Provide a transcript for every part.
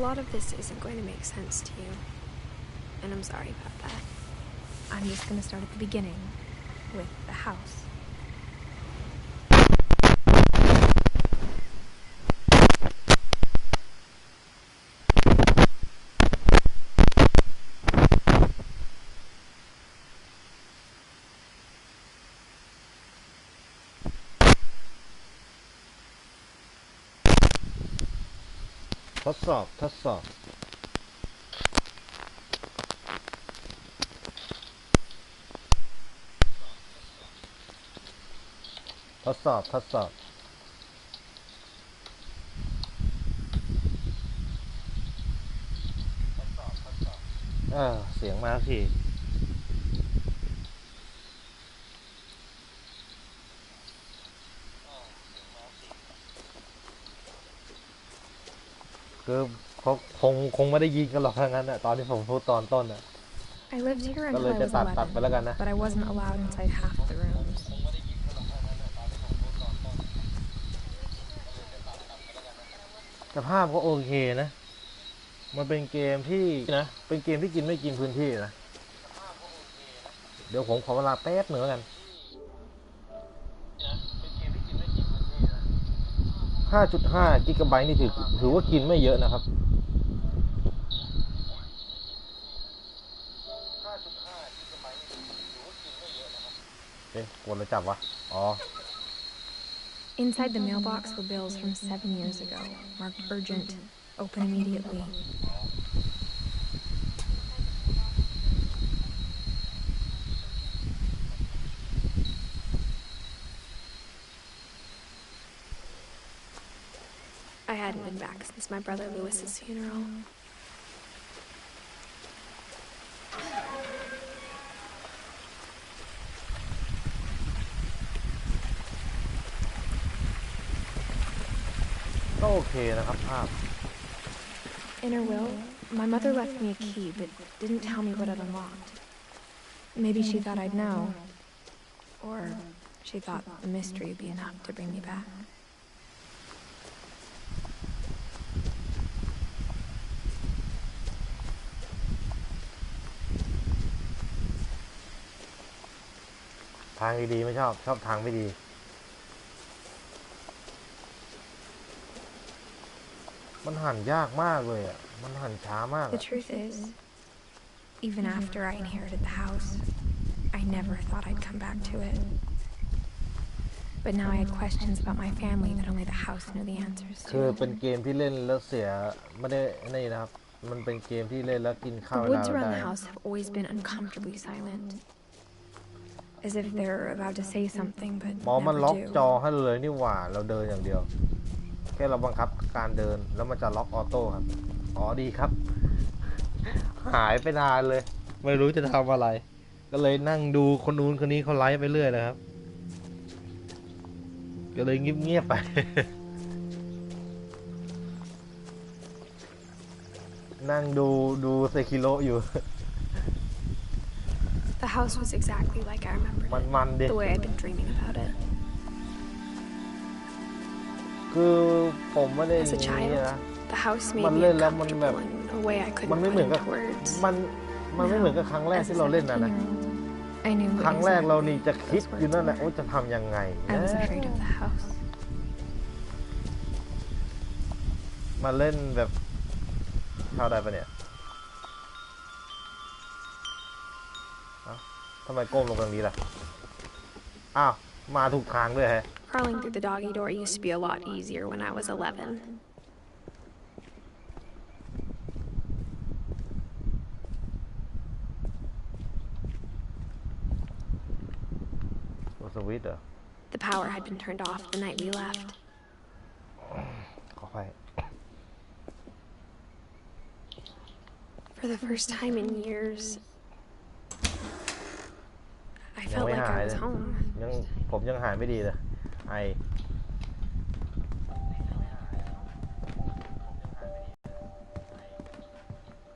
lot of this isn't going to make sense to you, and I'm sorry about that. I'm just gonna start at the beginning with the house.ทดสอบทดสอบทดสอบทดสอบเสียงมาทีคือเขาคงไม่ได้ยินกันหรอกทั้งนั้นน่ะตอนที่ผมพูดตอนต้นน่ะ I lived here ก็ until เลย I จะ was ตัดไปแล้วกันนะ 11, but I wasn't allowed inside half the rooms. แต่ภาพก็โอเคนะมันเป็นเกมที่นะเป็นเกมที่กินไม่กินพื้นที่นะเดี๋ยวผมขอเวลาแป๊บหนึ่งแล้วกัน5.5 กิกะไบต์นี่ถือว่ากินไม่เยอะนะครับเอ๊ะกดแล้วจับวะอ๋อ Inside the mailbox were bills from 7 years ago, marked urgent, open immediately. I hadn't been back since my brother Lewis's funeral. Okay, นะครับภาพ In her will, my mother left me a key, but didn't tell me what it unlocked. Maybe she thought I'd know, or she thought the mystery would be enough to bring me back. ทางดีๆไม่ชอบทางไม่ดีมันหั่นยากมากเลยอ่ะมันหั่นช้ามาก The truth is, even after I inherited the house, I never thought I'd come back to it. But now I had questions about my family that only the house knew the answers to. คือเป็นเกมที่เล่นแล้วเสียไม่ได้นี่นะครับมันเป็นเกมที่เล่นแล้วกินข้าวเว The ลา woods เรา around ได้ the house have always been uncomfortably silent, as if they're about to say something but หมอมัน never ล็อกจอ do. ให้เลยนี่หว่าเราเดินอย่างเดียวแค่เราบังคับการเดินแล้วมันจะล็อกออโต้ครับอ๋อดีครับหายไปนานเลยไม่รู้จะทำอะไรก็เลยนั่งดูคนนู้นคนนี้เขาไลฟ์ไปเรื่อยเลยครับก็เลยเงียบๆไป นั่งดูเซคิโร่อยู่ The house was exactly like I remembered it, the way I'd been dreaming about it. คือผมไม่ได้ As a child, the house made มัน me เล่นแล้วมันแบบ uncomfortable in a way I มัน couldn't ไม่เหมื put อนกับ into words. มันไม่เหมือนกับครั้งแรกที่เราเล่นนะ I knew ครั้งแรกเรานี่ exactly จะคิด those อยู่ words นั่นแหละ meant. ว่าจะทำยังไง I was afraid of the house. มาเล่นแบบเข้าได้ปะเนี่ยทำไมก้มลงตรงนี้ล่ะอ้าวมาถูกทางด้วยฮะ Crawling through the doggy door used to be a lot easier when I was 11. What's the weed? The power had been turned off the night we left. ขอไป For the first time in years, I ยัง felt ไม่ like หาย I เล was ย home. ผมยังหายไม่ดีเลยไอ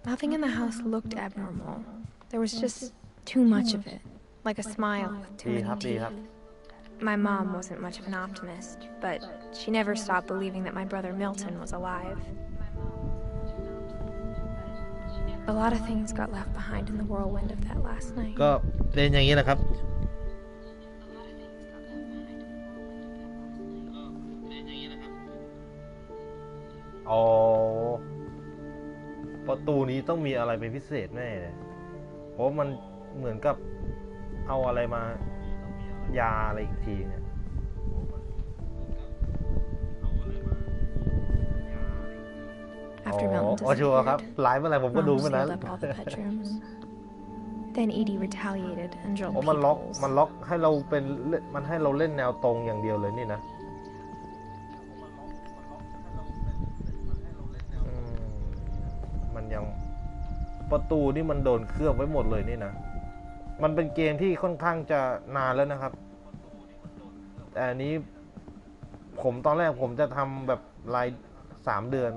Nothing in the house looked abnormal. There was just too much of it, like a smile with too ดี many ครับดี teeth. ครับ My mom wasn't much of an optimist, but she never stopped believing that my brother Milton was alive. A lot of things got left behind in the whirlwind of that last night. ก็เป็นอย่างนี้แหละครับอ๋อประตูนี้ต้องมีอะไรเป็นพิเศษแน่เลยเพราะมันเหมือนกับเอาอะไรมายาอะไรอีกทีเนี่ย After Milton อ๋อชัวร์ครับ disappeared, ไลฟ์เมื่อไหร่ผมก็ดู Mom เมื่อนั้น sealed up all the bedrooms. Then Edie retaliated and อ๋ drilled อมันล็อก peepholes. มันล็อกให้เราเป็นมันให้เราเล่นแนวตรงอย่างเดียวเลยนี่นะมันยังประตูนี่มันโดนเคลือบไว้หมดเลยนี่นะมันเป็นเกมที่ค่อนข้างจะนานแล้วนะครับแต่อันนี้ผมตอนแรกผมจะทำแบบราย3 เดือน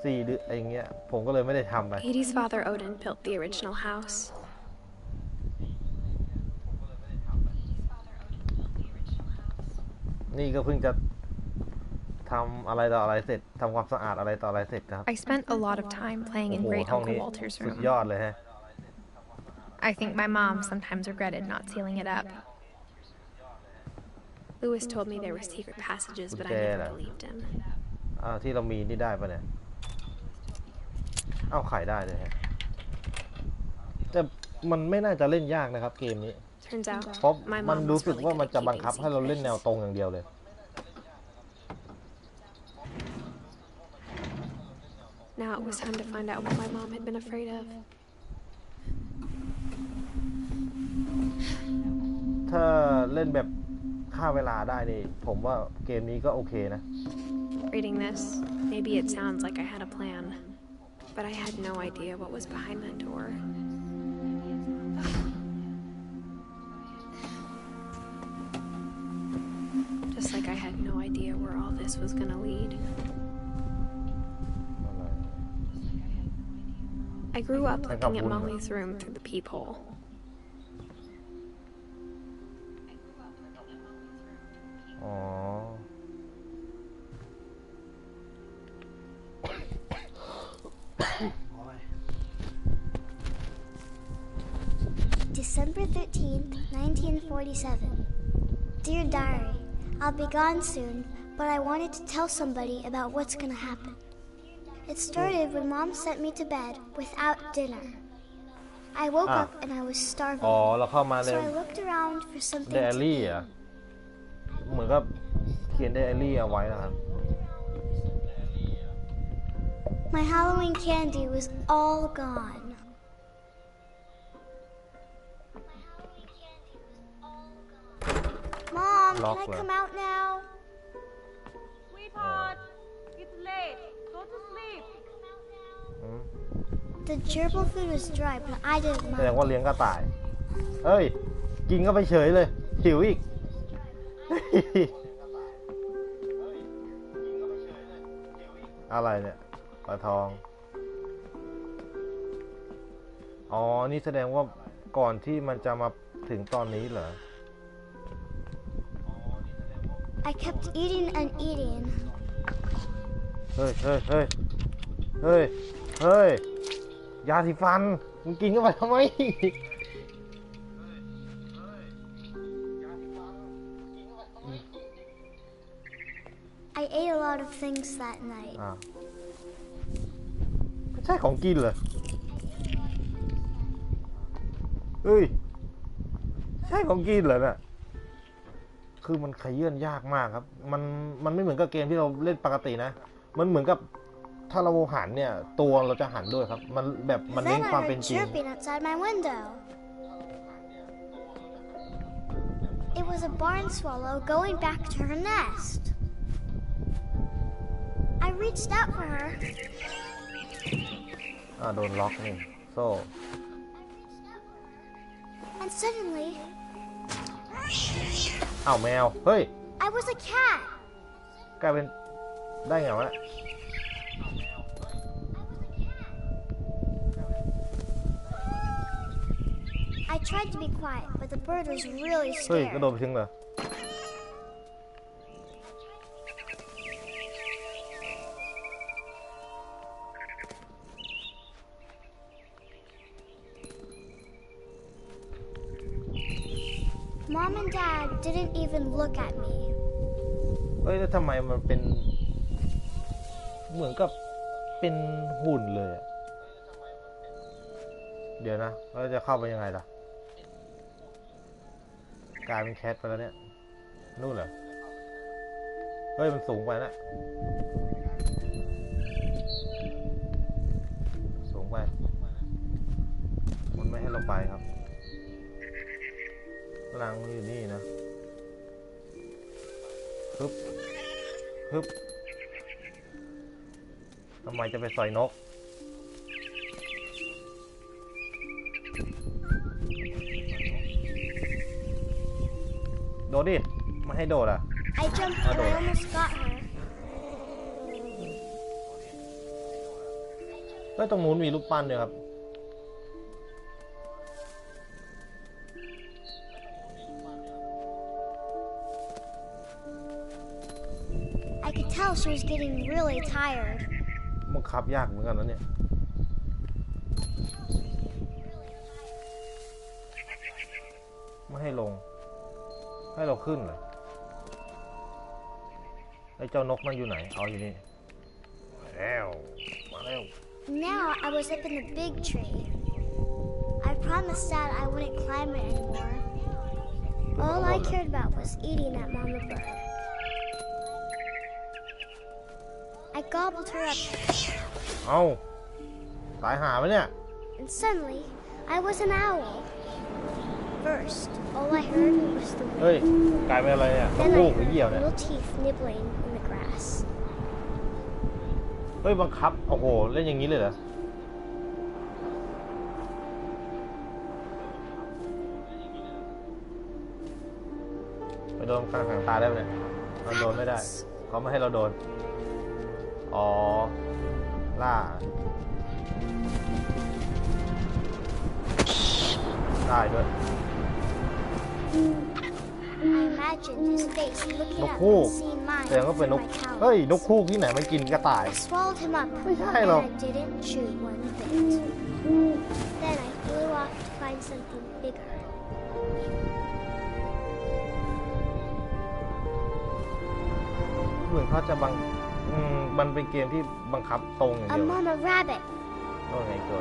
4 เดือนอะไรเงี้ยผมก็เลยไม่ได้ทำไป Edie's father Odin built the original house. นี่ก็เพิ่งจะทำอะไรต่ออะไรเสร็จทำความสะอาดอะไรต่ออะไรเสร็จครับ I spent a lot of time playing โอ้ in โห Great ห้อง Uncle นี้ Walter's สุด room. ยอดเลยฮะ I think my mom sometimes regretted not sealing it up. Lewis told me there were secret passages, but I Okay, never then. believed him. ที่เรามีนี่ได้ปะเนี่ยเอาไข่ได้เลยฮะแต่มันไม่น่าจะเล่นยากนะครับเกมนี้ Turns out, เพราะ my มัน mom รู้ was สึก really ว่า good มัน at จะบัง keeping คับให้เราเล่นแนว secrets. ตรงอย่างเดียวเลย Now it was time to find out what my mom had been afraid of. ถ้าเล่นแบบฆ่าเวลาได้นี่ผมว่าเกมนี้ก็โอเคนะ Reading this, maybe it sounds like I had a plan, but I had no idea what was behind that door. Just like I had no idea where all this was gonna lead. I grew up looking at Molly's room through the peephole. อ๋อ December 13th, 1947. Dear Diary, I'll be gone soon, but I wanted to tell somebody about what's gonna happen. It started when Mom sent me to bed without dinner. I woke up and I was อ๋อ starving, เราเข้ามาใน so I looked around for ได something อา to รี่ eat. อ่ะเหมือนกับเขียนไดอารี่เอาไว้นะครับ My Halloween candy was all gone. Mom, can I come out now? Sweetheart, it's late. Go to sleep. The gerbil food was dry, but I didn't แสดง mind. ว่าเลี้ยงกระต่ายเอ้ยกินก็ไปเฉยเลยหิวอีก อะไรเนี่ยปลาทองอ๋อนี่แสดงว่าก่อนที่มันจะมาถึงตอนนี้เหรอ I kept eating and eating. เฮ้ยเฮ้ยเฮ้ยเฮ้ยเฮ้ยยาสีฟันมึงกินเข้าไปทำไม I ate a lot of things that night. ไม่ใช่ของกินเหรอเฮ้ยใช่ของกินเหรอเนี่ยคือมันขยื่นยากมากครับมันไม่เหมือนกับเกมที่เราเล่นปกตินะมันเหมือนกับถ้าเราหันเนี่ยตัวเราจะหันด้วยครับมันแบบมันเน้น Then ความ I เป็น heard จริง chirping outside my window. It was a barn swallow going back to her nest. I reached out for her. โดนล็อกนี่โซ่ And suddenly, อ้าวแมวเฮ้ย I was a cat. กลายเป็นได้ไงวะ I tried to be quiet, but the bird was really เฮ้ยกระโดด scared. ไปถึงเหรอ Mom and Dad didn't even look at me. เฮ้ยแล้วทำไมมันเป็นเหมือนกับเป็นหุ่นเลยอะเดี๋ยวนะเราจะเข้าไปยังไงล่ะกลายเป็นแคทไปแล้วเนี่ยนู่นเหรอเฮ้ยมันสูงไปนะสูงไปมันไม่ให้เราไปครับพลังมันอยู่นี่นะฮึบฮึบทำไมจะไปสอยนกโดดดิไม่ให้โดดอ่ะ I jumped and I almost got her. แล้วตรงนู้นมีรูปปั้นด้วยครับ I could tell she was getting really tired. บังคับยากเหมือนกันนะเนี่ยไม่ให้ลงให้เราขึ้นเลยไอ้เจ้านกมันอยู่ไหนเอาอยู่นี่แล้วมาแล้ว Now I was up in the big tree. I promised Dad I wouldn't climb it anymore. All I cared about was eating that mama bird. I gobbled her up, เอาตายหาไหมเนี่ย and suddenly I was an owl. First, all I heard was the เฮ้ย wind. กลายเป็นอะไรเนี่ยนก Then ฮู I กหรือ heard เหยี่ยวเนี่ย little teeth nibbling in the grass. เฮ้ยบังคับโอ้โหเล่นอย่างนี้เลยเหรอไปโดนกลางหางตาได้ไหมเนี่ยเราโดนไม่ได้เขาไม่ให้เราโดนอ๋อล่าได้ด้วย I imagined his face น looking ก up ฮูก and seeing mine แสดงว่า through เป็นนก my talons. เฮ้ยนกฮูกที่ไหนมันกินกระต่าย I swallowed him up, Ôi, and sai rồi. I didn't chew one bit. Then I flew off to find something bigger. เหมือนเขาจะมันเป็นเกมที่บังคับตรงอย่าง A เดียว mama rabbit. โน่นไงตัว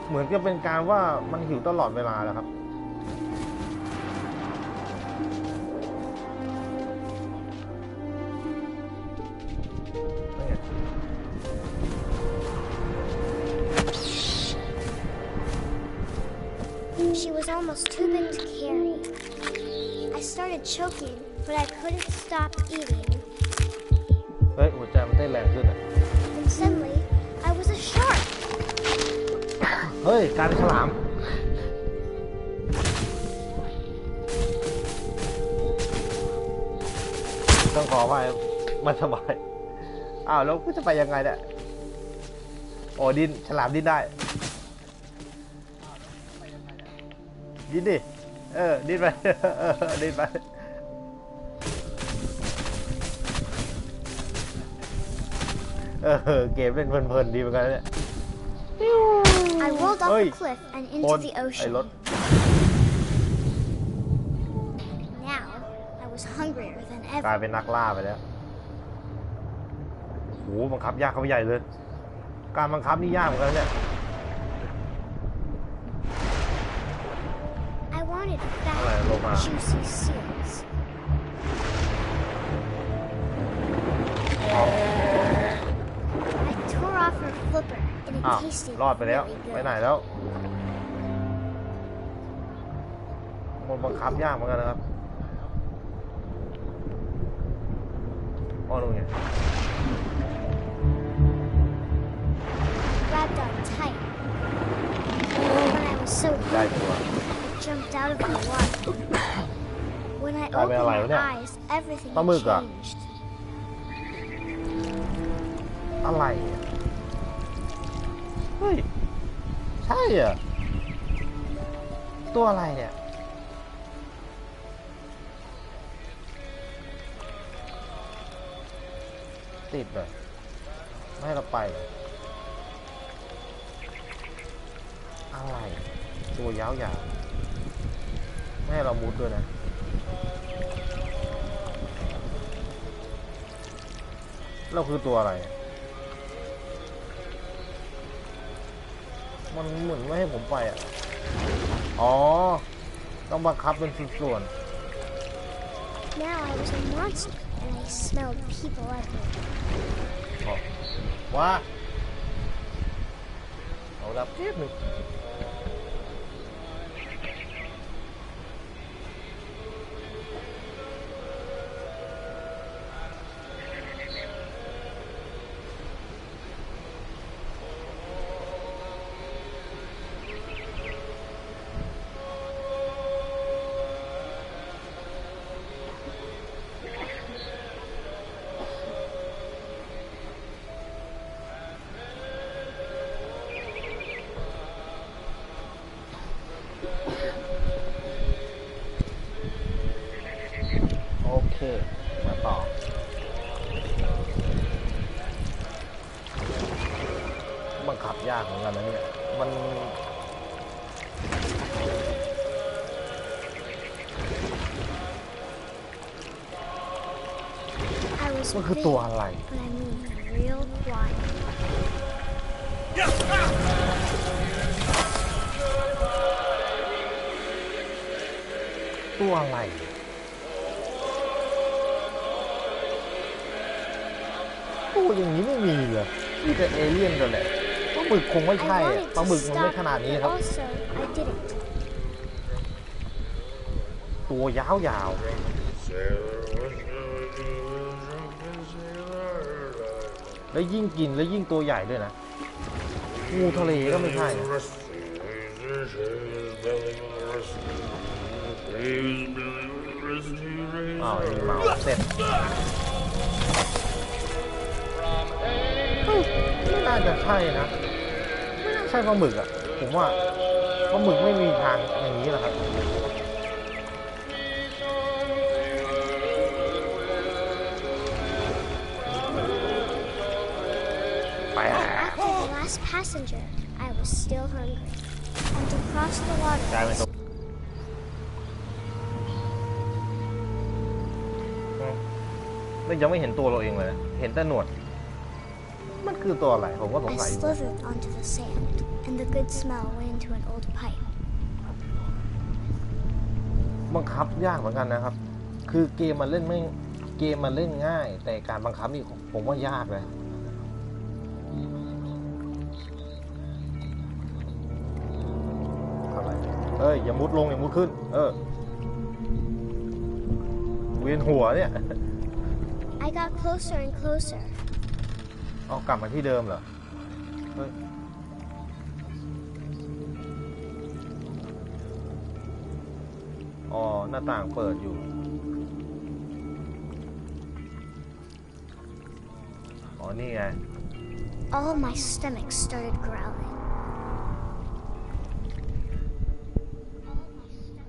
เหมือนจะเป็นการว่ามันหิวตลอดเวลาแล้วครับ She was almost too big to carry. I started choking, but I couldn't stop eating. เฮ้ยหัวใจมันเต้นแรงขึ้นอ่ะ And suddenly, I was a shark. เฮ้ยการฉลามต้องขอว่ามันสบายอ้าวแล้วก็จะไปยังไงเนี่ยโอ้ดินฉลามดิ้นได้ดิ้นดิดิ้นไปดิ้นไปเกมเล่นเพลินๆดีเหมือนกันเนี่ย I rolled off Ôi. the cliff and คน into the ไอ้ ocean. รถ Now, I was hungrier than กลาย ever. เป็นนักล่าไปแล้วโหบังคับยากเข้าไปใหญ่เลย การบังคับนี่ยากเหมือนกันเนี่ย I wanted Ôi, lộn à. fat, juicy seals. I tore off her flipper, and it อ้าว tasted รอดไปแล้ว really ไป good. ไหนแล้วมันบังคับยากเหมือนกันนะครับอ๋อนู่นไง Grabbed on tight. When I was so ได้ hungry, ตัว I jumped out of the water. When I Tại mẹ opened lại my thế à? eyes, everything Tao mực à? changed. อะไรอ่ะเฮ้ยใช่เหรอตัวอะไรเนี่ยติดเลยไม่ให้เราไปเหรออะไรตัวยาวๆไม่ให้เรามุดด้วยนะ เราคือตัวอะไรมันเหมือนไม่ให้ผมไปอ่ะอ๋อต้องบังคับเป็นส่วน Now I was a monster, and I smelled people everywhere. ว่าเอาละเพียบหนึ่งโอเคมาต่อบังคับยากเหมือนกันนะเนี่ยมัน I was มันคือ big, ตัวอะไร but I moved real quiet. ตัวอะไรตัวอย่างนี้ไม่มีเลยมีแต่เอเลี่ยนกันแหละปลาหมึกคงไม่ I ใช่อะ wanted ปลา to หมึกมันไม่ stop ขนาด it, นี้ but ครับ also I didn't. ตัวยาวๆแล้วยิ่งกินแล้วยิ่งตัวใหญ่ด้วยนะงูทะเลก็ไม่ใช่นะอ้าวไอ้นี่เมาเสร็จเฮ้ยไม่น่าจะใช่นะไม่น่าใช่ปลาหมึกอ่ะผมว่าปลาหมึกไม่มีทางอย่างนี้หรอกครับAfter the last passenger, I was still hungry. And to cross the กลาย water, เป็นตัวไม่ยังไม่เห็นตัวเราเองเลยนะเห็นแต่หนวดมันคือตัวอะไรผมก็สง I สัยอยู่ slithered onto the sand, and the good smell went into an old pipe. บังคับยากเหมือนกันนะครับคือเกมมันเล่นไม่เกมมันเล่นง่าย แต่การบังคับนี่ผมว่ายากเลยอะไรเอ้ยอย่ามุดลงอย่ามุดขึ้นเวียนหัวเนี่ย I got closer and closer. เอากลับมาที่เดิมเหรอเฮ้ยอ๋อหน้าต่างเปิดอยู่อ๋อนี่ไง All my stomach started growling.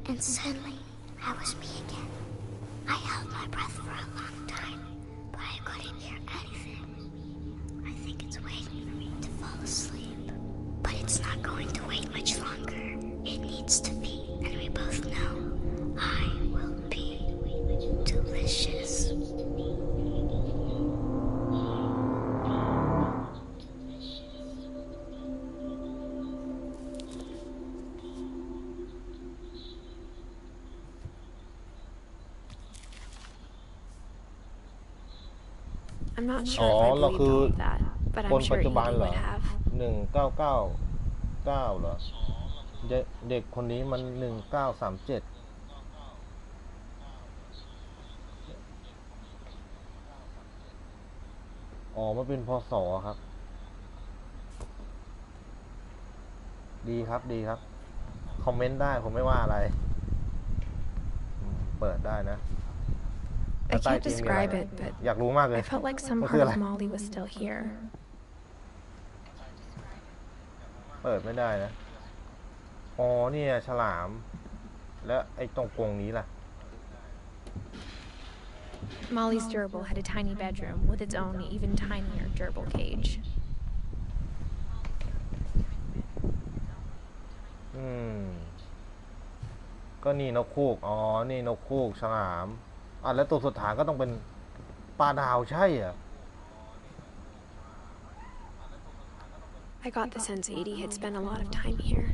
And suddenly, I was me again. I held my breath for a long time, but I couldn't hear anything. I think it's waiting for me to fall asleep. But it's not going to wait much longer. It needs to be, and we both know I will be delicious. I'm not อ๋อ sure if I เรา believed คือ all of that, but คน I'm ปัจ sure จุบัน Edie เหรอ would have. 1999เหรอเด็กคนนี้มัน1937อ๋อมันเป็นพศครับดีครับดีครับคอมเมนต์ได้ผมไม่ว่าอะไรเปิดได้นะ I can't describe it, but อยากรู้มากเลย I felt like some มัน part คืออะไร of Molly was still here. เปิดไม่ได้นะอ๋อเนี่ยฉลาม แล้วไอ้ตรงกรงนี้ล่ะ Molly's gerbil had a tiny bedroom with its own even tinier gerbil cage. ก็นี่นกคูกอ๋อนี่นกคูกฉลามแล้วตัวสุดท้ายก็ต้องเป็นปลาดาวใช่เหรอ I got the sense Edie had spent a lot of time here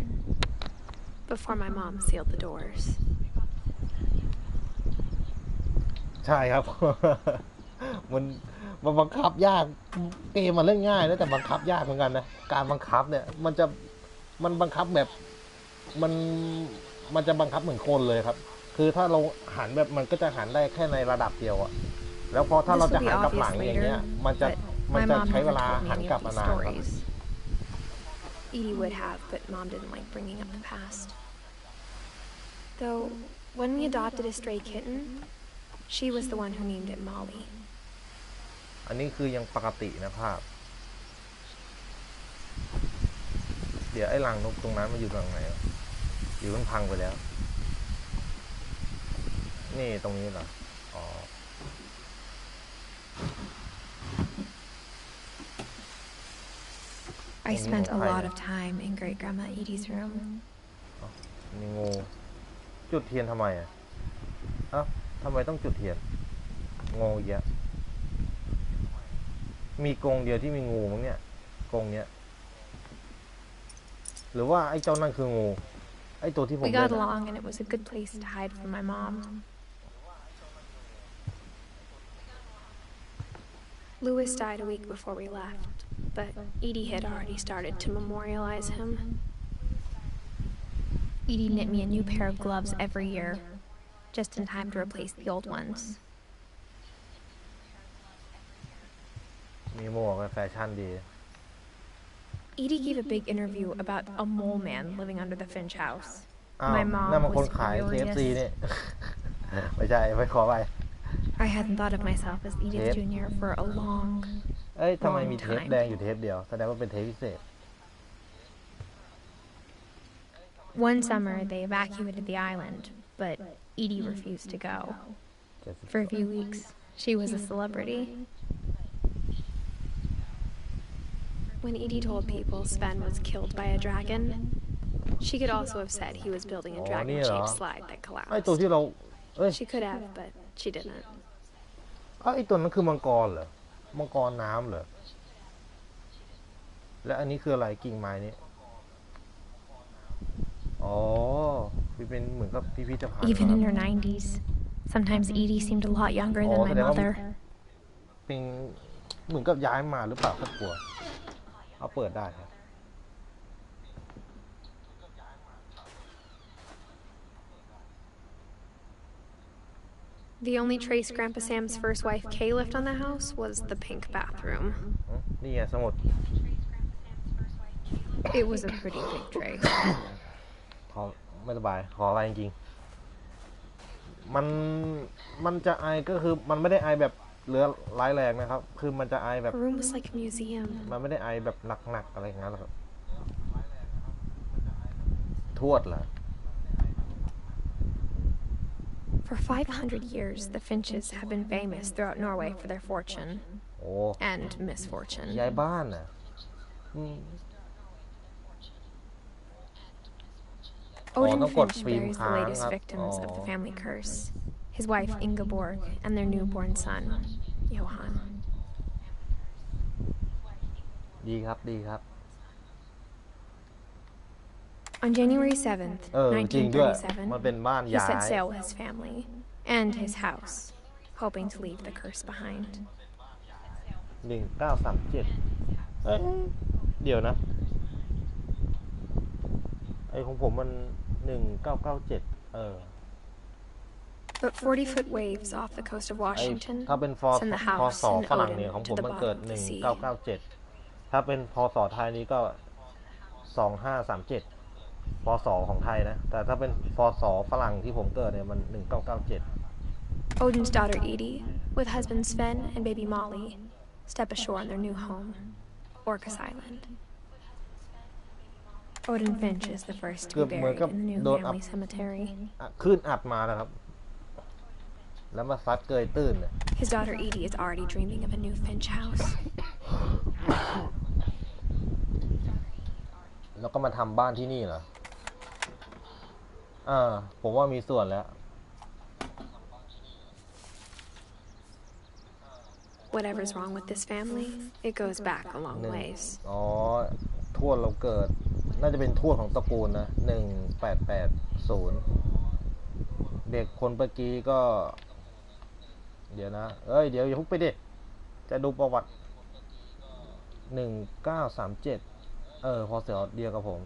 before my mom sealed the doors. ใช่ครับ มันบังคับยากเกมมันเล่นง่ายนะแต่บังคับยากเหมือนกันนะการบังคับเนี่ยมันบังคับแบบมันจะบังคับเหมือนคนเลยครับคือถ้าเราหันแบบมันก็จะหันได้แค่ในระดับเดียวอะแล้วพอถ้าเราจะหันกลับหลังอย่างเงี้ยมันจะใช้เวลาหันกลับมานานครับ Edie would have, but Mom didn't like bringing up the past. Though, when we adopted a stray kitten, she was the one who named it Molly. อันนี้คือยังปกตินะภาพเดี๋ยวไอ้รังนกตรงนั้นมันอยู่ตรงไหนอยู่มันพังไปแล้วนี่ตรงนี้เหรออ๋อ I spent a lot of time in Great Grandma Edie's room. นี่งูจุดเทียนทำไมอ่ะอ้าวทำไมต้องจุดเทียนงูเยอะมีกรงเดียวที่มีงูมั้งเนี่ยกรงเนี้ยหรือว่าไอ้เจ้านั่นคืองูไอ้ตัวที่ผม We got along and it was a good place to hide from my mom. Louis died a week before we left, but Edie had already started to memorialize him. Edie knit me a new pair of gloves every year, just in time to replace the old ones. มีหมวกแฟชั่นดี Edie gave a big interview about a mole man living under the Finch house. อ้าว My mom นั่นมันคน was ขาย KFC furious. เนี่ย ไม่ใช่ไม่ขอไป I hadn't thought of myself as Edith Jr. for a long, เอ้ยทำไมมี long เทป time. แดงอยู่เทปเดียวแสดงว่าเป็นเทปพิเศษ One summer, they evacuated the island, but Edie refused to go. For a few weeks, she was a celebrity. When Edie told people Sven was killed by a dragon, she could also have said he was building a อ๋อ dragon นี่เหรอ shaped slide that ไอ้ตัว collapsed. ที่เราเอ้ย She could have, but she didn't. ไอ้ตัวนั้นคือมังกรเหรอมังกรน้ำเหรอและอันนี้คืออะไรกิ่งไม้นี้อ๋อเป็นเหมือนกับพิพิธภัณฑ์ Even in her 90s, sometimes Edie seemed a lot younger than my mother. เป็นเหมือนกับย้ายมาหรือเปล่าครอบครัวเอาเปิดได้ครับ The only trace Grandpa Sam's first wife Kay left on the house was the pink bathroom. นี่ไงสมุด It was a pretty big trace. ขอไม่สบายขออะไรจริงๆมันจะไอก็คือมันไม่ได้ไอแบบเหลือร้ายแรงนะครับคือมันจะไอแบบ Her room was like a museum. มันไม่ได้ไอแบบหนักๆอะไรอย่างนั้นหรอกครับทวดเหรอ For 500 years, the Finches have been famous throughout Norway for their fortune โอ้ and misfortune. ย้ายบ้านน่ะOdinต้องกด Finch ฟิล์ม buries the ค้าง latest ครับ victims of the family curse, his wife Ingeborg and their newborn son, Johan. ดีครับดีครับ On January 7th, จริงด้วยมันเป็น 1937, บ้าน he ย้าย set sail with his family and his house, hoping to leave the curse behind. 1937เอ้ยเดี๋ยวนะไอของผมมัน1997 But 40-foot waves off the coast of ไอ Washington ถ้าเป็นพ send the ศ house ฝ and รั่งเนี่ย Odin ของผ to ม the มันเกิด bottom of the sea. 1997ถ้าเป็นพศไทยนี้ก็2537พศของไทยนะแต่ถ้าเป็นพศฝรั่งที่ผมเกิดเนี่ยมัน1997 Odin's daughter Edie, with husband Sven and baby Molly, step ashore on their new home, Orcas Island. Odin Finch is the first to be buried in the new family cemetery. คลื่นอัดมานะครับแล้วมาซัดเกยตื้นเนี่ย His daughter Edie is already dreaming of a new Finch house. แล้วก็มาทำบ้านที่นี่เหรอผมว่ามีส่วนแล้ว Whatever's wrong with this family, it goes back a long ways. อ๋อ ทวดเราเกิดน่าจะเป็นทวดของตระกูลนะ1880เด็กคนเมื่อกี้ก็เดี๋ยวนะเดี๋ยวอย่าพุ่งไปดิจะดูประวัติ1937พอเสียเดียวกับผม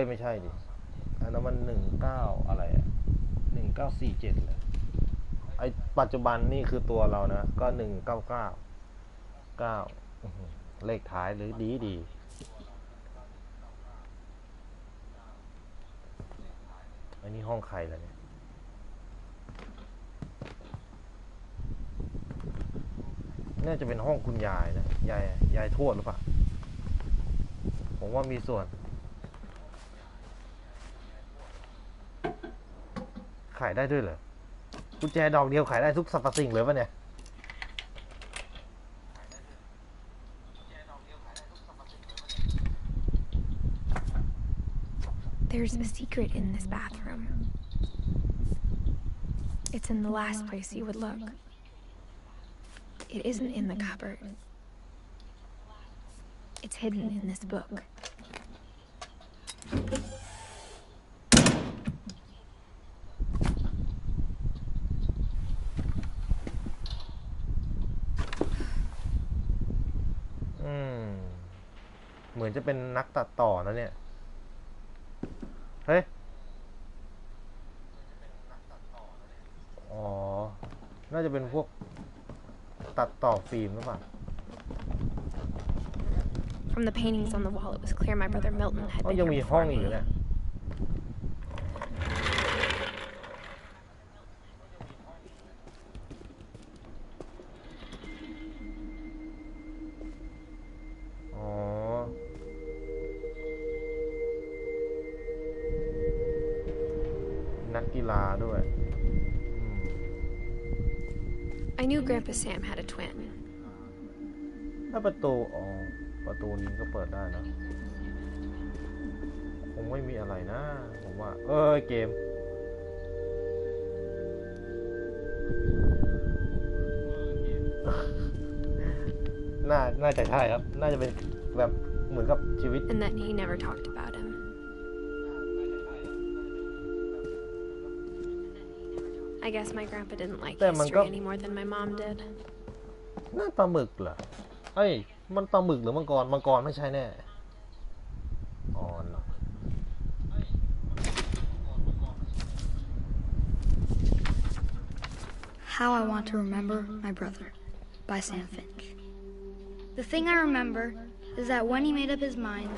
ไม่ใช่ดิอันนั้นมัน19อะไร1947เลยไอปัจจุบันนี่คือตัวเรานะก็1999เลขท้ายหรือดีอันนี้ห้องใครล่ะเนี่ยน่าจะเป็นห้องคุณยายนะยายทวดหรือเปล่าผมว่ามีส่วนขายได้ด้วยเหรอกุญแจดอกเดียวขายได้ทุกสรรพสิ่งเลยปะเนี่ย There's a secret in this bathroom. It's in the last place you would look. It isn't in the cupboard. It's hidden in this book. Hmm. เหมือนจะเป็นนักตัดต่อนะเนี่ยเฮ้ยน่าจะเป็นพวกตัดต่อฟิล์มหรือเปล่า From the paintings on the wall, it was clear my brother Milton had been ยัง here มีห้อง before อีก me. เนี่ยนักกีฬาด้วย I knew Grandpa Sam had a twin. ถ้าประตูนี้ก็เปิดได้นะคงไม่มีอะไรนะผมว่าเกมน่าจะใช่ครับน่าจะเป็นแบบเหมือนกับชีวิต And that he never talked about him. I guess my grandpa didn't like history any more than my mom did. น่าปลาหมึกเหรอมันปลาหมึกหรือมังกรไม่ใช่แน่How I Want to Remember My Brother by Sam Finch. The thing I remember is that when he made up his mind,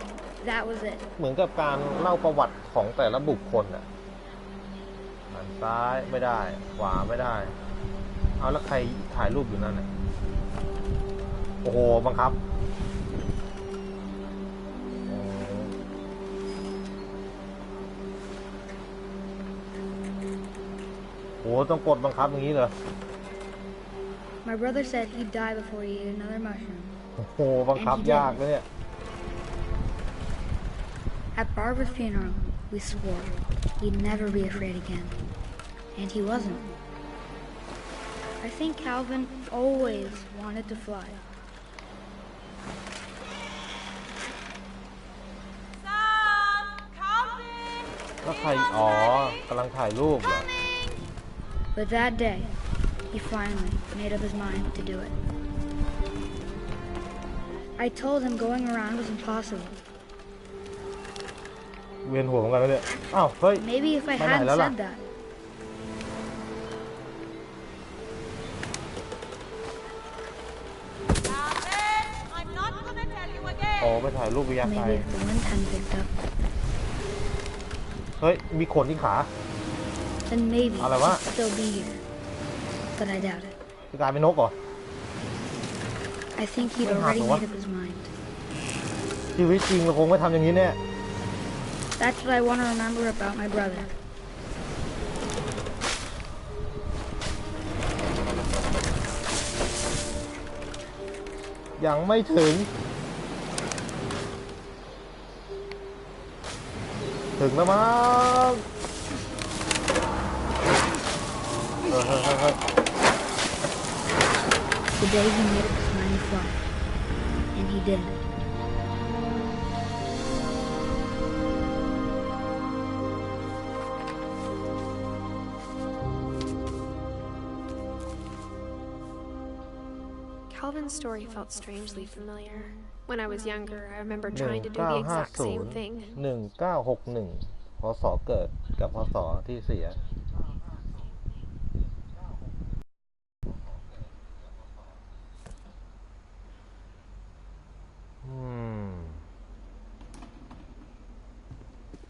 that was it. เหมือนกับการเล่าประวัติของแต่ละบุคคลอ่ะหันซ้ายไม่ได้ขวาไม่ได้เอาแล้วใครถ่ายรูปอยู่นั่นน่ะโอ้โหบังคับโอ้ต้องกดบังคับอย่างนี้เหรอ My brother said he'd die before he ate another mushroom. โอ้โหบังคับยากนะเนี่ย At Barbara's funeral, we swore he'd never be afraid again. And he wasn't. I think Calvin always wanted to fly. Sam! Calvin! แล้วใครกำลังถ่ายรูปเหรอ But that day, he finally made up his mind to do it. I told him going around was impossible. เวียนหัวเหมือนกันแล้วเนี่ยเฮ้ย Maybe if I ไปไหน hadn't แล้วล่ะ said that. Calvin! I'm not gonna tell you again! ไปถ่ายรูปวิทยาไกร Maybe if the wind hadn't picked up, เฮ้ยมีขนที่ขา then maybeอะไรวะ he'd still be here. But I doubt it. คือกลายเป็นนกเหรอ I think he'd What already happened? made up his mind. ชีวิตจริงเราคงไม่ทำอย่างนี้แน่ That's what I want to remember about my brother. ยังไม่ถึงแล้วมั้งThe day he made up his mind to fly. and he didn't. Calvin's story felt strangely familiar. When I was younger, I remember trying to do the exact same thing. 1961พศเกิดกับพศที่เสีย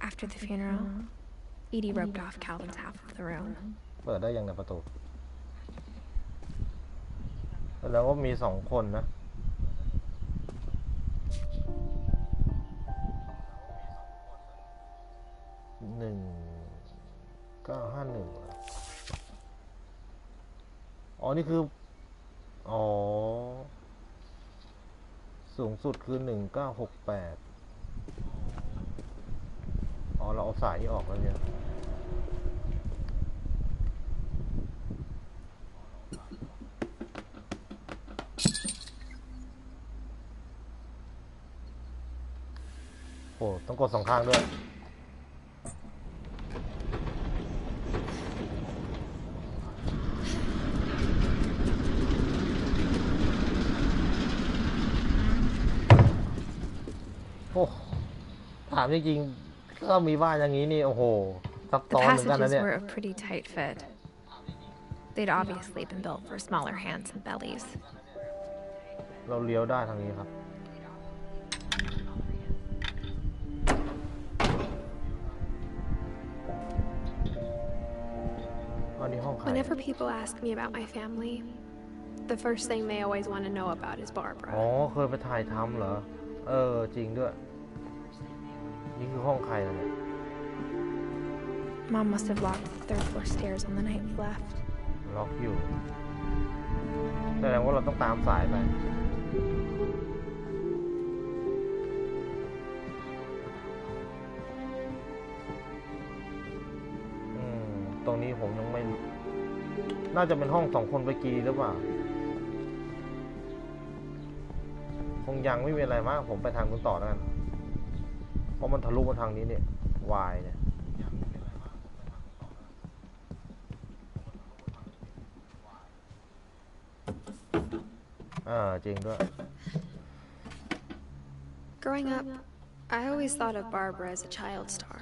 After the funeral, Edie roped off Calvin's half of the room. เปิดได้ยังในประตูแล้วก็มี2 คนนะ1951อ๋อนี่คืออ๋อสูงสุดคือ1968อ๋อเราเอาสายนี้ออกแล้วเนี่ยโอ้ต้องกด2 ข้างด้วยโอ้ถามจริงๆก็มีบ้านอย่างนี้นี่โอ้โหซับ The ซ้อนเหมือนกันนะ passages เนี่ย were a pretty tight fit. They'd obviously been built for smaller hands and bellies. เราเลี้ยวได้ทางนี้ครับอันนี้ห้องใคร Whenever people ask me about my family, the first thing they always want to know about is Barbara. อ๋อเคยไปถ่ายทำเหรอจริงด้วยนี่คือห้องใครนะเนี่ย Mom must have locked the third floor stairs on the night we left. ล็อกอยู่แสดงว่าเราต้องตามสายไปตรงนี้ผมยังไม่น่าจะเป็นห้อง2 คนเมื่อกี้หรือเปล่าคงยังไม่มีอะไรมากผมไปทางนู้นต่อแล้วกันเพราะมันทะลุมาทางนี้เนี่ยวายเนี่ยจริงด้วย Growing up, I always thought of Barbara as a child star.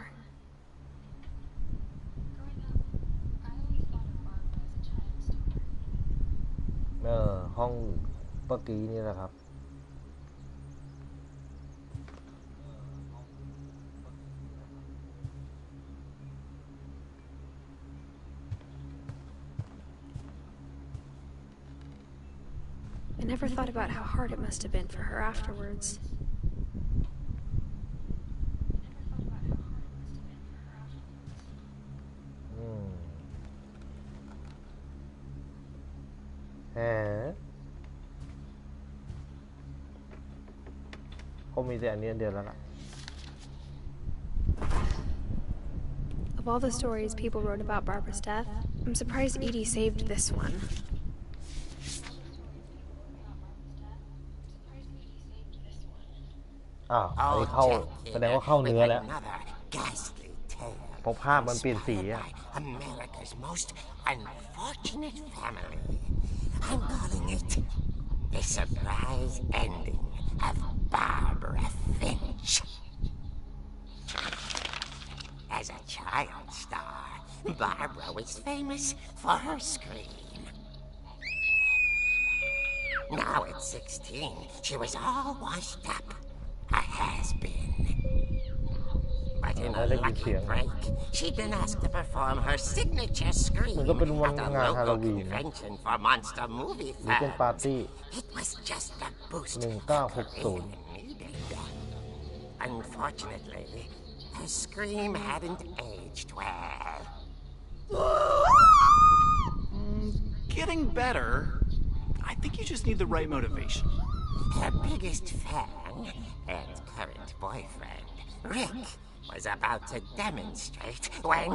ห้องเมื่อกี้นี่แหละครับ I never thought about how hard it must have been for her afterwards. คงมีแต่อันนี้เดียวแล้วล่ะ Of all the stories people wrote about Barbara's death, I'm surprised Edie saved this one. อันนี้เข้าแสดงว่าเข้าเนื้อแล้วเพราะภาพมันเปลี่ยนสีอะ America's most unfortunate family. I'm calling it the surprise ending of Barbara Finch. As a child star, Barbara was famous for her scream. Now at 16, she was all washed up, a has-been. But in a lucky break, she'd been asked to perform her signature scream at a local convention for monster movie fans. It was just a boost her career needed. Unfortunately, her scream hadn't aged well. Getting better. I think you just need the right motivation. Her biggest fan and current boyfriend, Rick, was about to demonstrate when...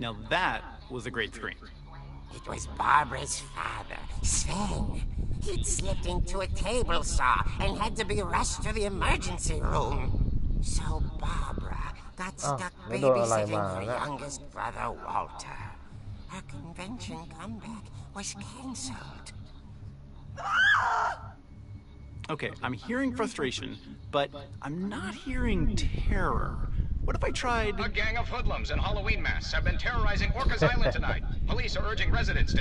Now that was a great scream. It was Barbara's father, Sven. He'd slipped into a table saw and had to be rushed to the emergency room. So Barbara got stuck babysitting her youngest brother, Walter. Her convention comeback was cancelled. Okay, I'm hearing frustration, but I'm not hearing terror. What if I tried... A gang of hoodlums in Halloween masks have been terrorizing Orcas Island tonight. Police are urging residents to...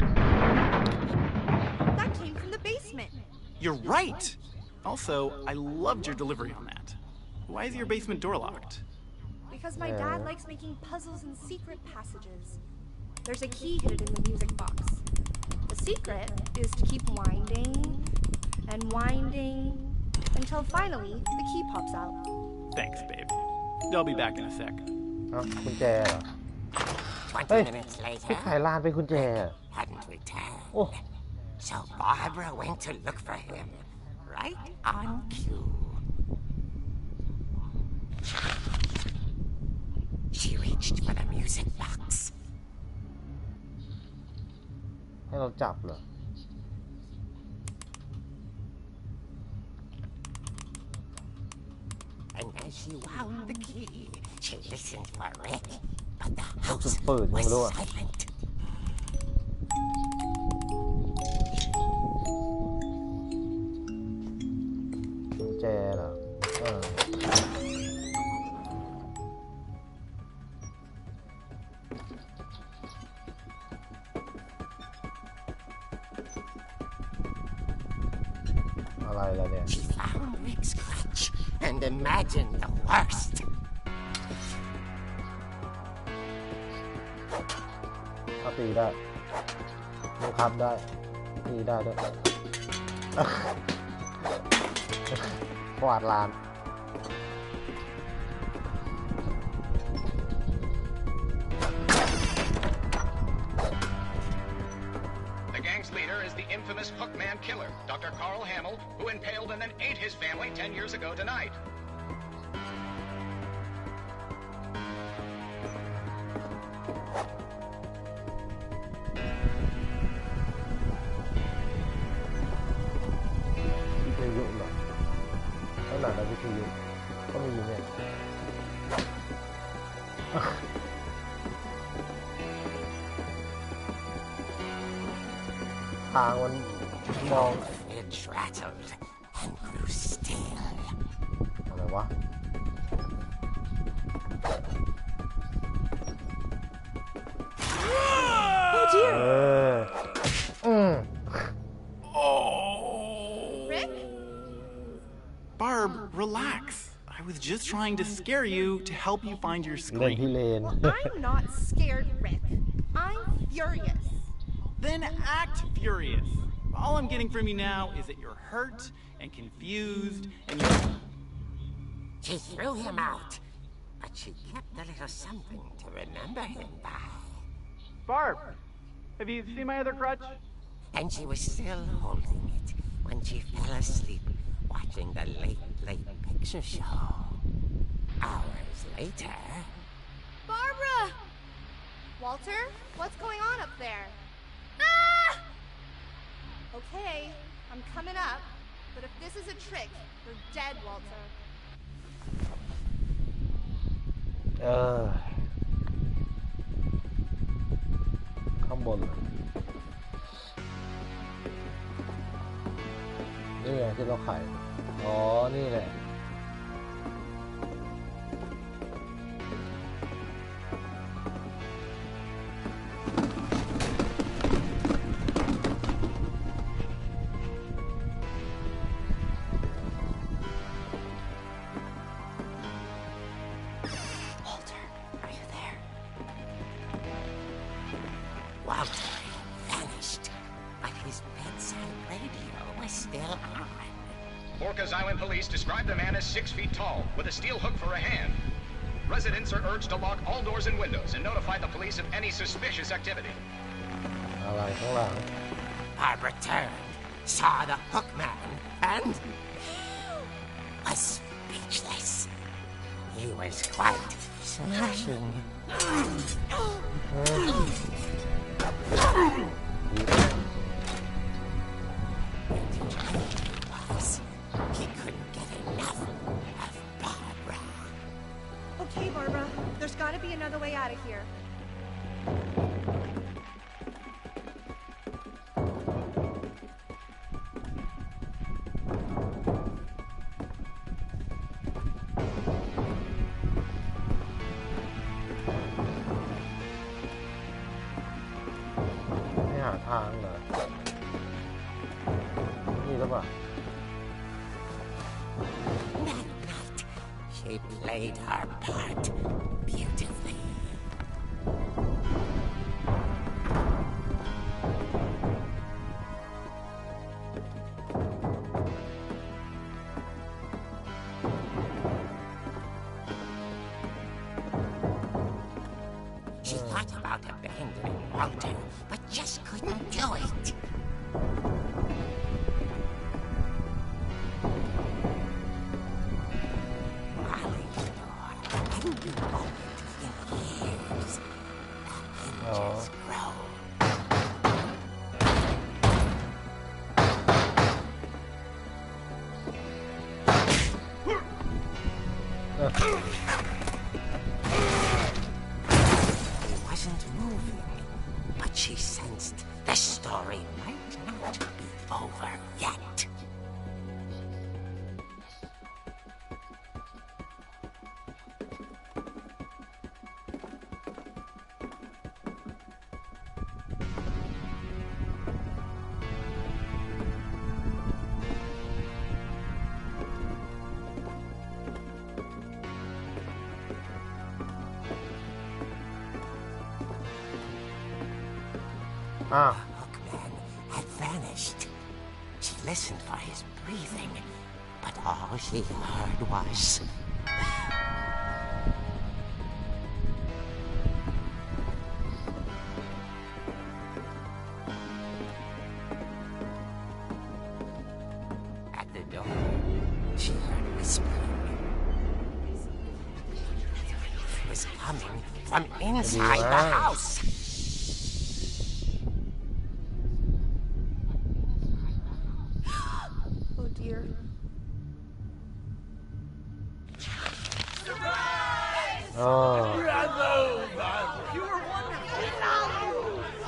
That came from the basement. You're right! Also, I loved your delivery on that. Why is your basement door locked? Because my dad likes making puzzles and secret passages. There's a key hidden in the music box. The secret is to keep winding and winding until finally the key pops out. Thanks, babe. I'll be back in a sec. กุญแจเหรอ 20 minutes พี่ later, ขายลานเป็นกุญแจ hadn't returned. โอ้ So Barbara went to look for him, right on cue. She reached for the music box. ให้เราจับเหรอ And as she wound the key, she listened for Rick, but the house เปิดยัง was ไม่รู้อะ silent. กุญแจเหรออะไรล่ะเนี่ย She found Rick's clutch and imagined the worst. เขาตีได้บังคับได้ตีได้ด้วย กวาดลาน The gang's leader is the infamous Hookman killer, Dr. Carl Hamill, who impaled and then ate his family 10 years ago tonight. The fridge rattled and grew still. อะไรวะ Oh dear! Oh! Rick? Barb, relax. I was just trying to scare you to help you find your เล่นที่ screen. เลน Well, I'm not scared, Rick. I'm furious. Then act furious. All I'm getting from you now is that you're hurt and confused and you're... She threw him out, but she kept a little something to remember him by. Barb, have you seen my other crutch? And she was still holding it when she fell asleep watching the Late Picture Show. Hours later... Barbara! Walter, what's going on up there? Ah! Okay, I'm coming up, but if this is a trick, you're dead, Walter. ข้างบนนี่ไงที่เราไขอ๋อ นี่แหละ Walter, are you there? Walter vanished, but his bedside radio was still on. Orcas Island police describe the man as 6 feet tall, with a steel hook for a hand. Residents are urged to lock all doors and windows and notify the police of any suspicious activity. อะไรข้างหลัง Barbara turned, saw the hook man, and was speechless. He was quite smashing. He couldn't get enough of Barbara. Okay, Barbara. There's gotta be another way out of here. ไม่หาทางเหรอนี่หรือเปล่า That night, she played her part beautifully. She thought about abandoning Walter, but just couldn't do it. Molly hadn't been opened in years. The hinges grow. He wasn't moving, but she sensed the story might not be over yet. Ah. Hookman had vanished. She listened for his breathing, but all she heard was... At the door, she heard whispering. It was coming from inside the house. Oh dear. Oh.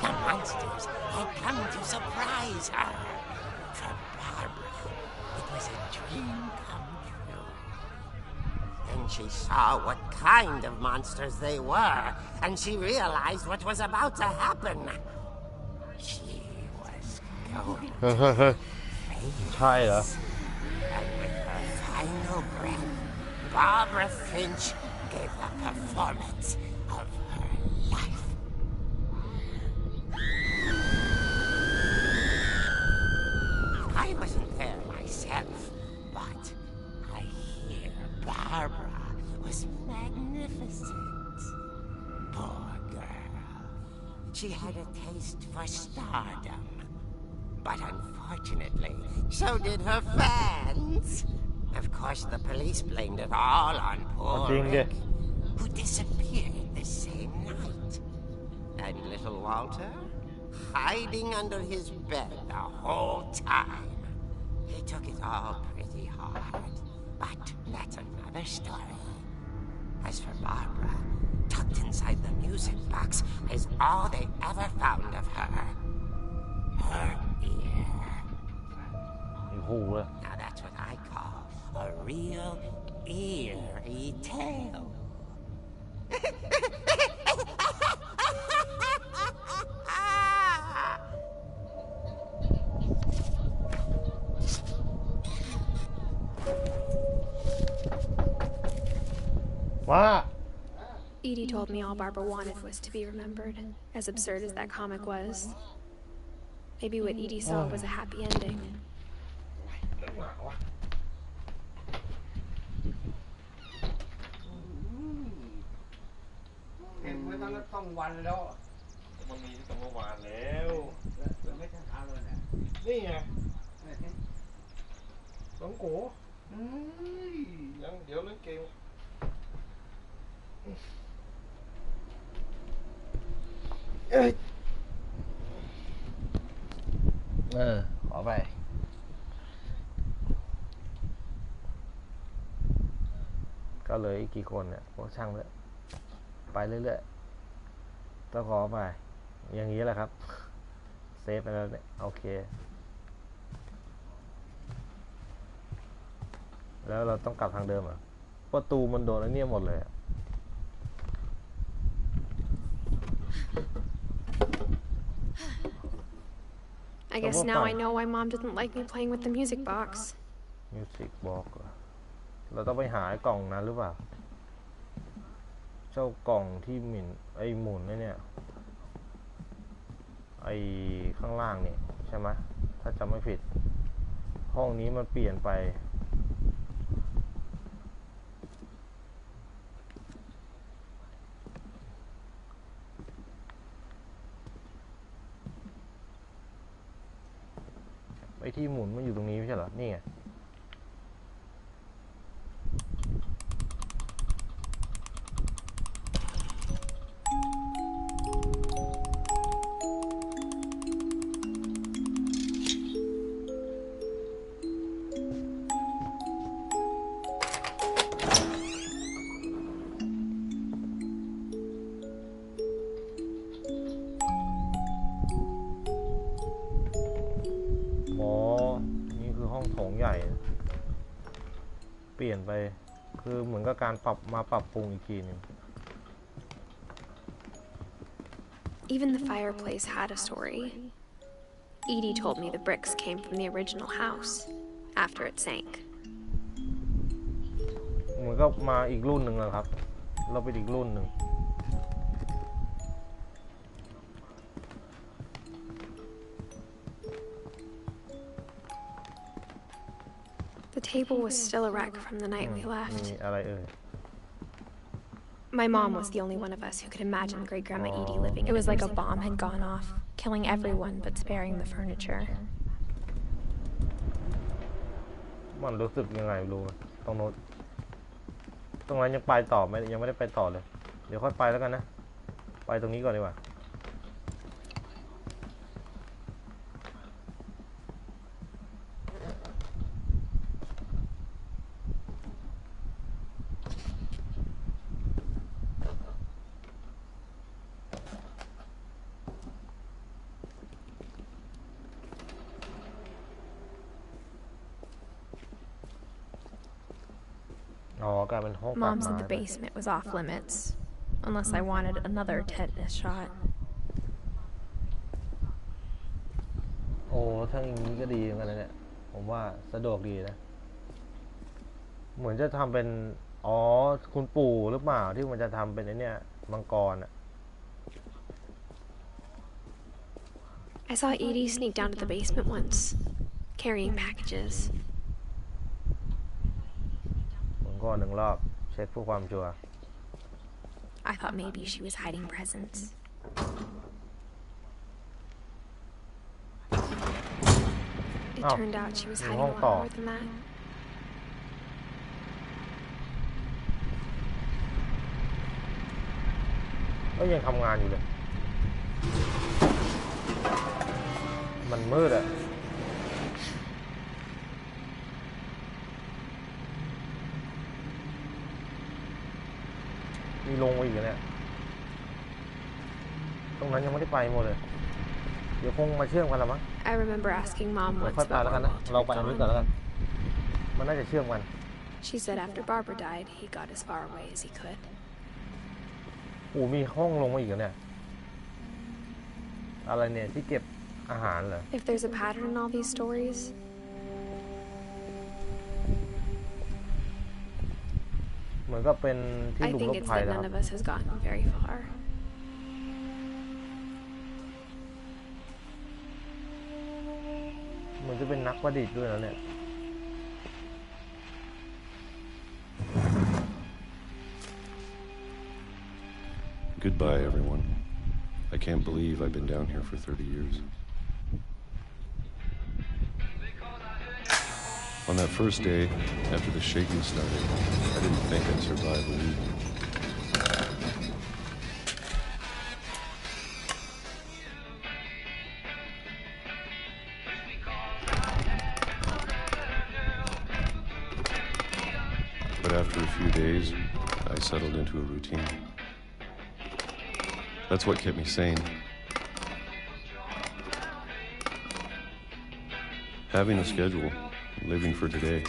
The monsters had come to surprise her. For Barbara, it was a dream come true. Then she saw what kind of monsters they were, and she realized what was about to happen. She was going toใช่เหรอ And with her final breath, Barbara Finch gave the performance of her life. I wasn't there myself, but I hear Barbara was magnificent. Poor girl. She had a taste for stardom. But unfortunately, so did her fans. Of course, the police blamed it all on poor Rick, who disappeared the same night. And little Walter, hiding under his bed the whole time. He took it all pretty hard, but that's another story. As for Barbara, tucked inside the music box is all they ever found of her. Her ear. Now that's what I call a real eerie tale. ว่า Edie told me all Barbara wanted was to be remembered, as absurd as that comic was. Maybe what Edie saw was a happy ending. เห็นไม่ต้องวันแล้ว มันมีตั้งเมื่อวานแล้ว ไม่ทันทานเลยเนี่ย นี่ไงน้องโกยังเดี๋ยวเล่นเกม ขอไปก็เลยกี่คนเนี่ยพวกช่างเลยไปเรื่อยๆต้องขอไปอย่างนี้แหละครับเซฟไปแล้วเนี่ยโอเคแล้วเราต้องกลับทางเดิมอ่ะประตูมันโดนไอ้เนี่ยหมดเลยI guess now I know why Mom didn't like me playing with the music box. Music box เราต้องไปหาไอ้กล่องนั้นหรือเปล่าเจ้ากล่องที่หมุนไอ้หมุนเนี่ยไอ้ข้างล่างนี่ใช่ไหมถ้าจำไม่ผิดห้องนี้มันเปลี่ยนไปไอ้ที่หมุนมันอยู่ตรงนี้ไม่ใช่เหรอนี่ไงเปลี่ยนไปคือเหมือนกับการปรับปรุงอีกทีนึง Even the fireplace had a story. Edie told me the bricks came from the original house after it sank. เหมือนกับมาอีกรุ่นหนึ่งแล้วครับเราเป็นอีกรุ่นหนึ่งThe table was still a wreck from the night we left. อะไรเอ่ย My mom was the only one of us who could imagine Great Grandma Edie living. It was like a bomb had gone off, killing everyone but sparing the furniture. มันรู้สึกยังไงรู้ตรงโน้นตรงนั้นยังไปต่อไหมยังไม่ได้ไปต่อเลยเดี๋ยวค่อยไปแล้วกันนะไปตรงนี้ก่อนดีกว่าMom said the basement was off limits, unless I wanted another tetanus shot. โอ้ถ้าอย่างนี้ก็ดีเหมือนกันนะเนี่ยผมว่าสะดวกดีนะเหมือนจะทำเป็นคุณปู่หรือเปล่าที่มันจะทำเป็นไอ้เนี่ยมังกรอ่ะ I saw Edie sneak down to the basement once, carrying packages. ก่อนหนึ่งรอบเช็คเพื่อความชัวร์ I thought maybe she was hiding presents. It turned out she was hiding a lot more than that. ก็ยังทำงานอยู่เลยมันมืดอะมีลงไปอีกเนี่ยตรงนั้นยังไม่ได้ไปหมดเลยเดี๋ยวคงมาเชื่อมกันละมั้ง I remember asking Mom once ค่อยไปแล้วกันนะเราไปอันนี้ก่อนแล้วกันมันน่าจะเชื่อมกัน She said after Barbara died, he got as far away as he could. มีห้องลงมาอีกเนี่ยอะไรเนี่ยที่เก็บอาหารเหรอ If there's a pattern in all these stories,เหมือนก็เป็นที่ I หลุม think รบ it's ภัย that แล้ว none of us has gotten very far. เหมือนจะเป็นนักประดิษฐ์ด้วยนะเนี่ย Goodbye, everyone. I can't believe I've been down here for 30 years. On that first day, after the shaking started, I didn't think I'd survive a week. But after a few days, I settled into a routine. That's what kept me sane. Having a schedule, living for today.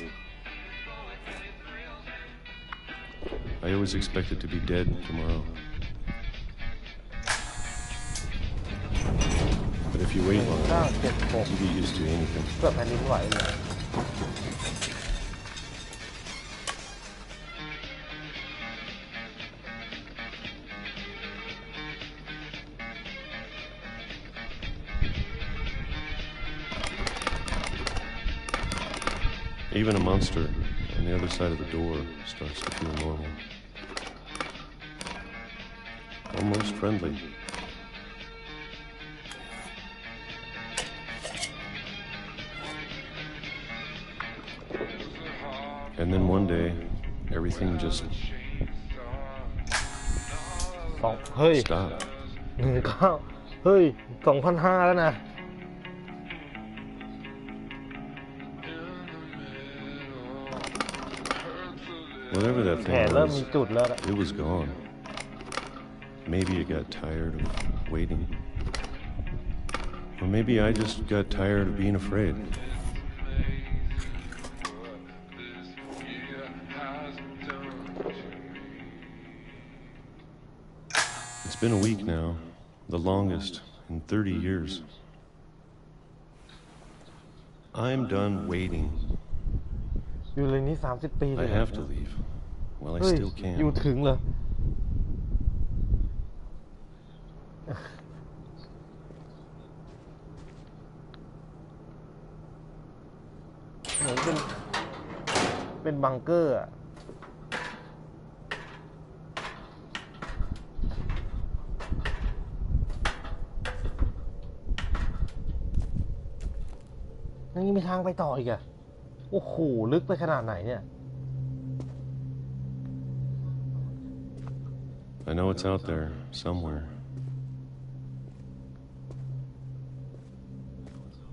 I always expected to be dead tomorrow. But if you wait long enough, you get used to anything. เกือบแผ่นดินไหวเลย Even a monster on the other side of the door starts to feel normal. Almost friendly. And then one day, everything just stopped. 19เฮ้ย 2,500 แล้วนะ Whatever that แผล thing เริ่ม was, มีจุดแล้ว it was gone. Maybe it got tired of waiting. Or maybe I just got tired of being afraid. It's been a week now, the longest in 30 years. I'm done waiting. อยู่เลยนี่30 ปีเลย I have to leave. Well, I เฮ้ย still can. อยู่ถึงเลยเหมือนเป็นบังเกอร์อะยังมีทางไปต่ออีกอะโอ้โหลึกไปขนาดไหนเนี่ย I know it's out there somewhere.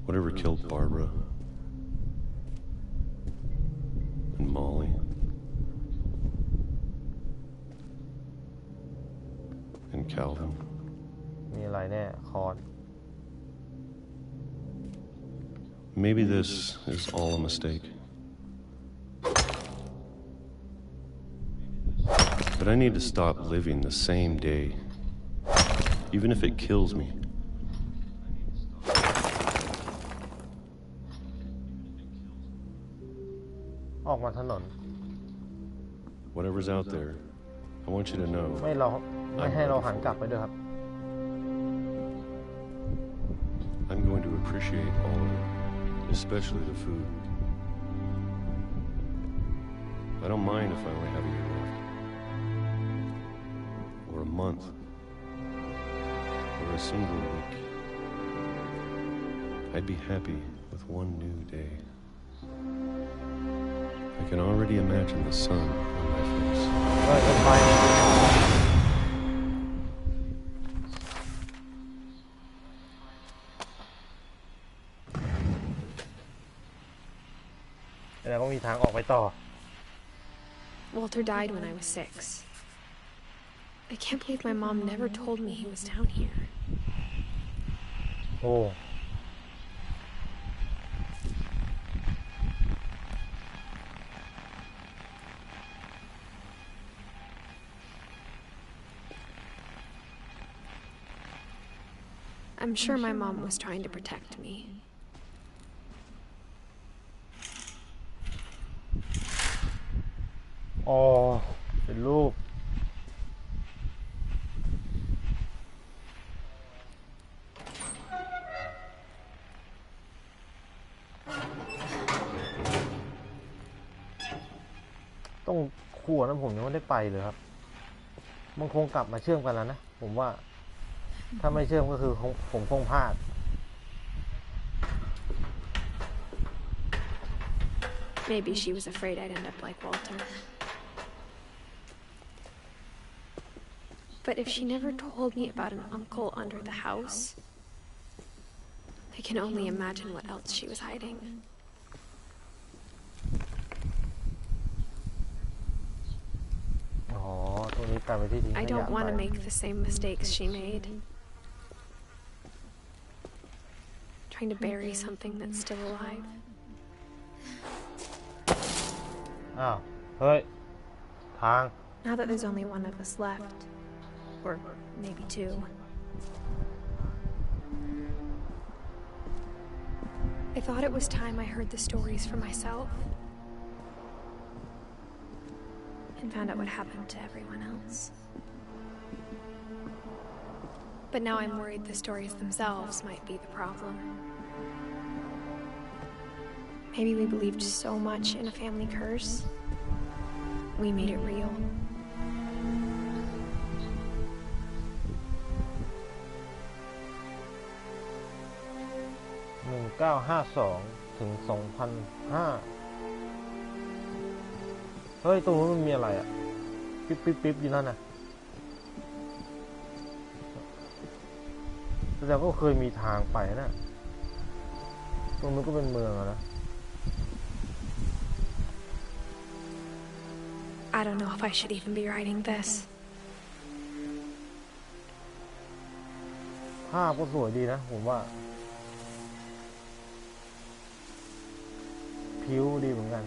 Whatever killed Barbara and Molly and Calvin. มีอะไรแน่คอน Maybe this is all a mistake. But I need to stop living the same day, even if it kills me. ออกมาถนน Whatever's out there, I want you to know. ไม่ให้เราหันกลับไปด้วยครับ I'm going to appreciate all of it, especially the food. I don't mind if I only have a year left. Or a month. Or a single week. I'd be happy with one new day. I can already imagine the sun on my face. แล้วก็มีทางออกไปต่อ Walter died when I was 6. I can't believe my mom never told me he was down here. โอ้ I'm sure my mom was trying to protect me. อ๋อเป็นรูปต้องขัวนะผมยังไม่ได้ไปเลยครับมันคงกลับมาเชื่อมกันแล้วนะผมว่าถ้าไม่เชื่อมก็คือผมคงพลาด Maybe she was afraid I'd end up like Walter. But if she never told me about an uncle under the house, I can only imagine what else she was hiding. I don't want to make the same mistakes she made. Trying to bury something that's still alive. อ้าว เฮ้ย ทาง Now that there's only one of us left, or maybe two, I thought it was time I heard the stories for myself and found out what happened to everyone else. But now I'm worried the stories themselves might be the problem. Maybe we believed so much in a family curse, we made it real. 1952 ถึง 2005 เฮ้ย ตรงนู้นมันมีอะไรอ่ะ ปิ๊บปิ๊บปิ๊บอยู่นั่นน่ะแต่ก็เคยมีทางไปนะตรงนู้นก็เป็นเมืองอะนะ I don't know if I should even be writing this. ภาพก็สวยดีนะผมว่าผิวดีเหมือนกัน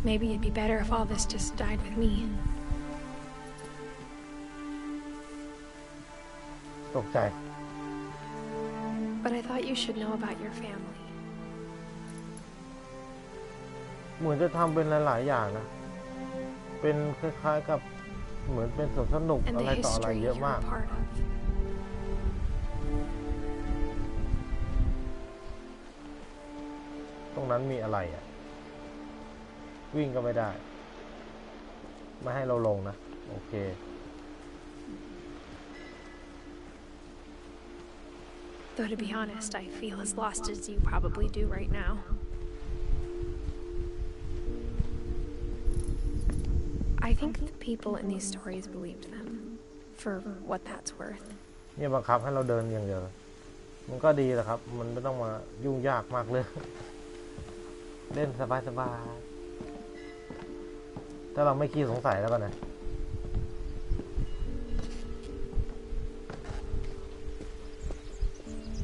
Maybe it'd be better if all this just died with me. ตกใจ But I thought you should know about your family. เหมือนจะทำเป็นหลายๆอย่างนะ เป็นคล้ายๆกับเหมือนเป็นสวนสนุก And อะไร the ต่ออะไร history เยอะ you're มาก a part of. ตรงนั้นมีอะไรอ่ะ วิ่งก็ไม่ได้ ไม่ให้เราลงนะ โอเค Though to be honest, I feel as lost as you probably do right now. I think the people in these stories believed them, for what that's worth. เนี่ยบังคับให้เราเดินอย่างเดียวมันก็ดีแหละครับ มันไม่ต้องมายุ่งยากมากเลย เล่นสบายๆถ้าเราไม่ขี้สงสัยแล้วกันนะ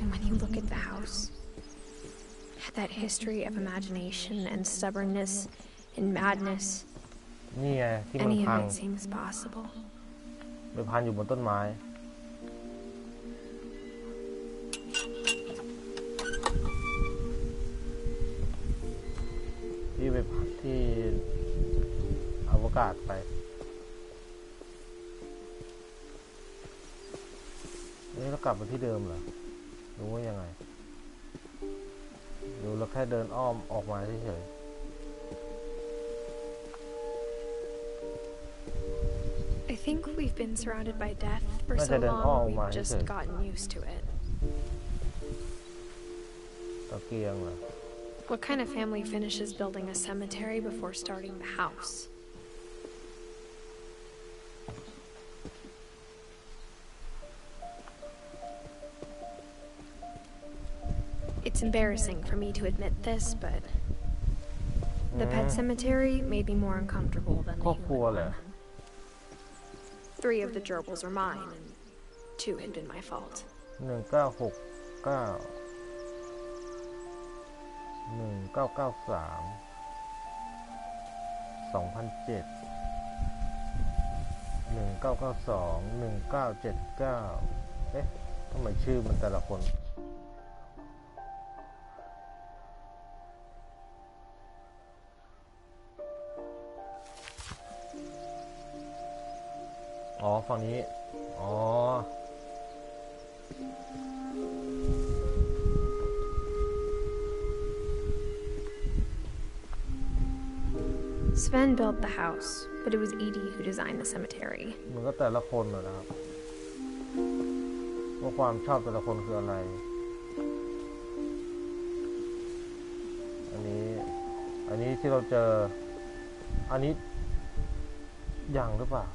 And when you look at the house, at that history of imagination and stubbornness and madness, นี่ไงที่มัน any พั of ง it seems possible. ไปพันอยู่บนต้นไม้ที่ไปพักที่อวกาศไปนี่เรากลับมาที่เดิมเหรอหรือว่ายังไงหรือเราแค่เดินอ้อมออกมาเฉยI think we've been surrounded by death for so long, we've just gotten used to it. ตะเกียงเหรอ What kind of family finishes building a cemetery before starting the house? It's embarrassing for me to admit this, but the pet cemetery made me more uncomfortable than the human one. 3 of the gerbils are mine, and 2 had been my fault. 1969 1993 2007 1992 1979เอ๊ะทำไมชื่อมันแต่ละคนอ๋อฝั่งนี้อ๋อ Sven built the house, but it was Edie who designed the cemetery. มันก็แต่ละคนนะครับว่าความชอบแต่ละคนคืออะไรอันนี้ที่เราเจออันนี้ยังหรือเปล่า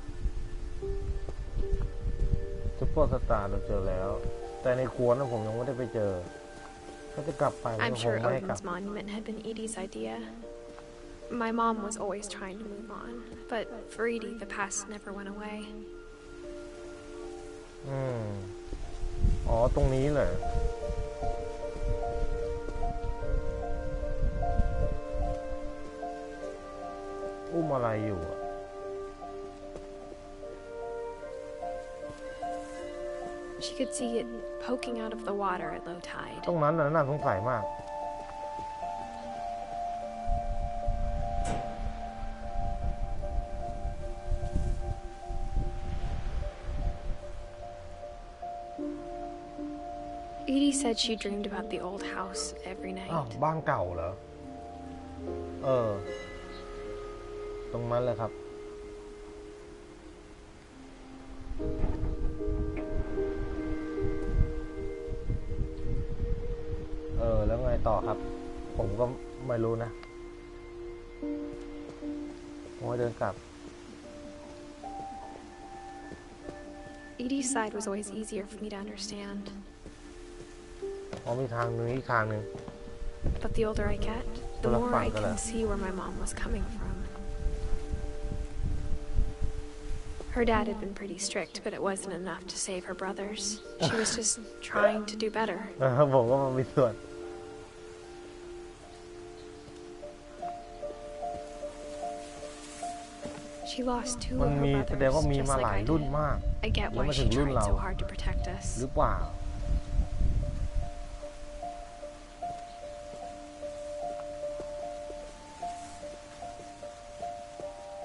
ซุปเปอร์สตาร์เราเจอแล้วแต่ในครัวนั้นผมยังไม่ได้ไปเจอ I'm sure Odin's monument had been Edie's idea. My mom was always trying to move on, but for Edie, the past never went away. อ๋อตรงนี้เลยอุ้มอะไรอยู่อะ She could see it poking out of the water at low tide. ตรงนั้นน่าสงสัยมากEdie said she dreamed about the old house every night. บ้านเก่าเหรอตรงนั้นเลยครับแล้วไงต่อครับผมก็ไม่รู้นะผมเดินกลับ Edie's side was always easier for me to understand. มีทางนึงอีกทางนึง But the older I get, the more I can see where my mom was coming from. Her dad had been pretty strict, but it wasn't enough to save her brothers. She was just trying to do better. ผมก็มามีส่วน She lost two of her brothers, just like I did. I get why she tried so hard to protect us. หรือเปล่า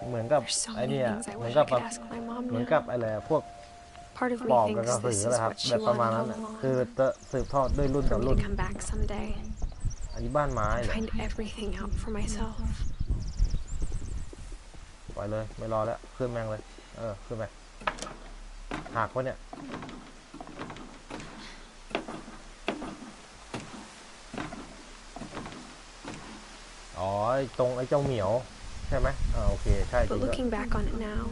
เหมือนกับไอ้นี่เหมือนกับอะไรพวกบอกกันก็สื่อนะครับแบบประมาณนั้นคือจะสืบทอดด้วยรุ่นต่อรุ่นอันนี้บ้านไม้เลยปล่อยเลยไม่รอแล้วขึ้นแมงเลยขึ้นไปหักวะเนี่ยตรงไอ้เจ้าเหมียวใช่ไหมโอเคใช่จริง But looking back on it now,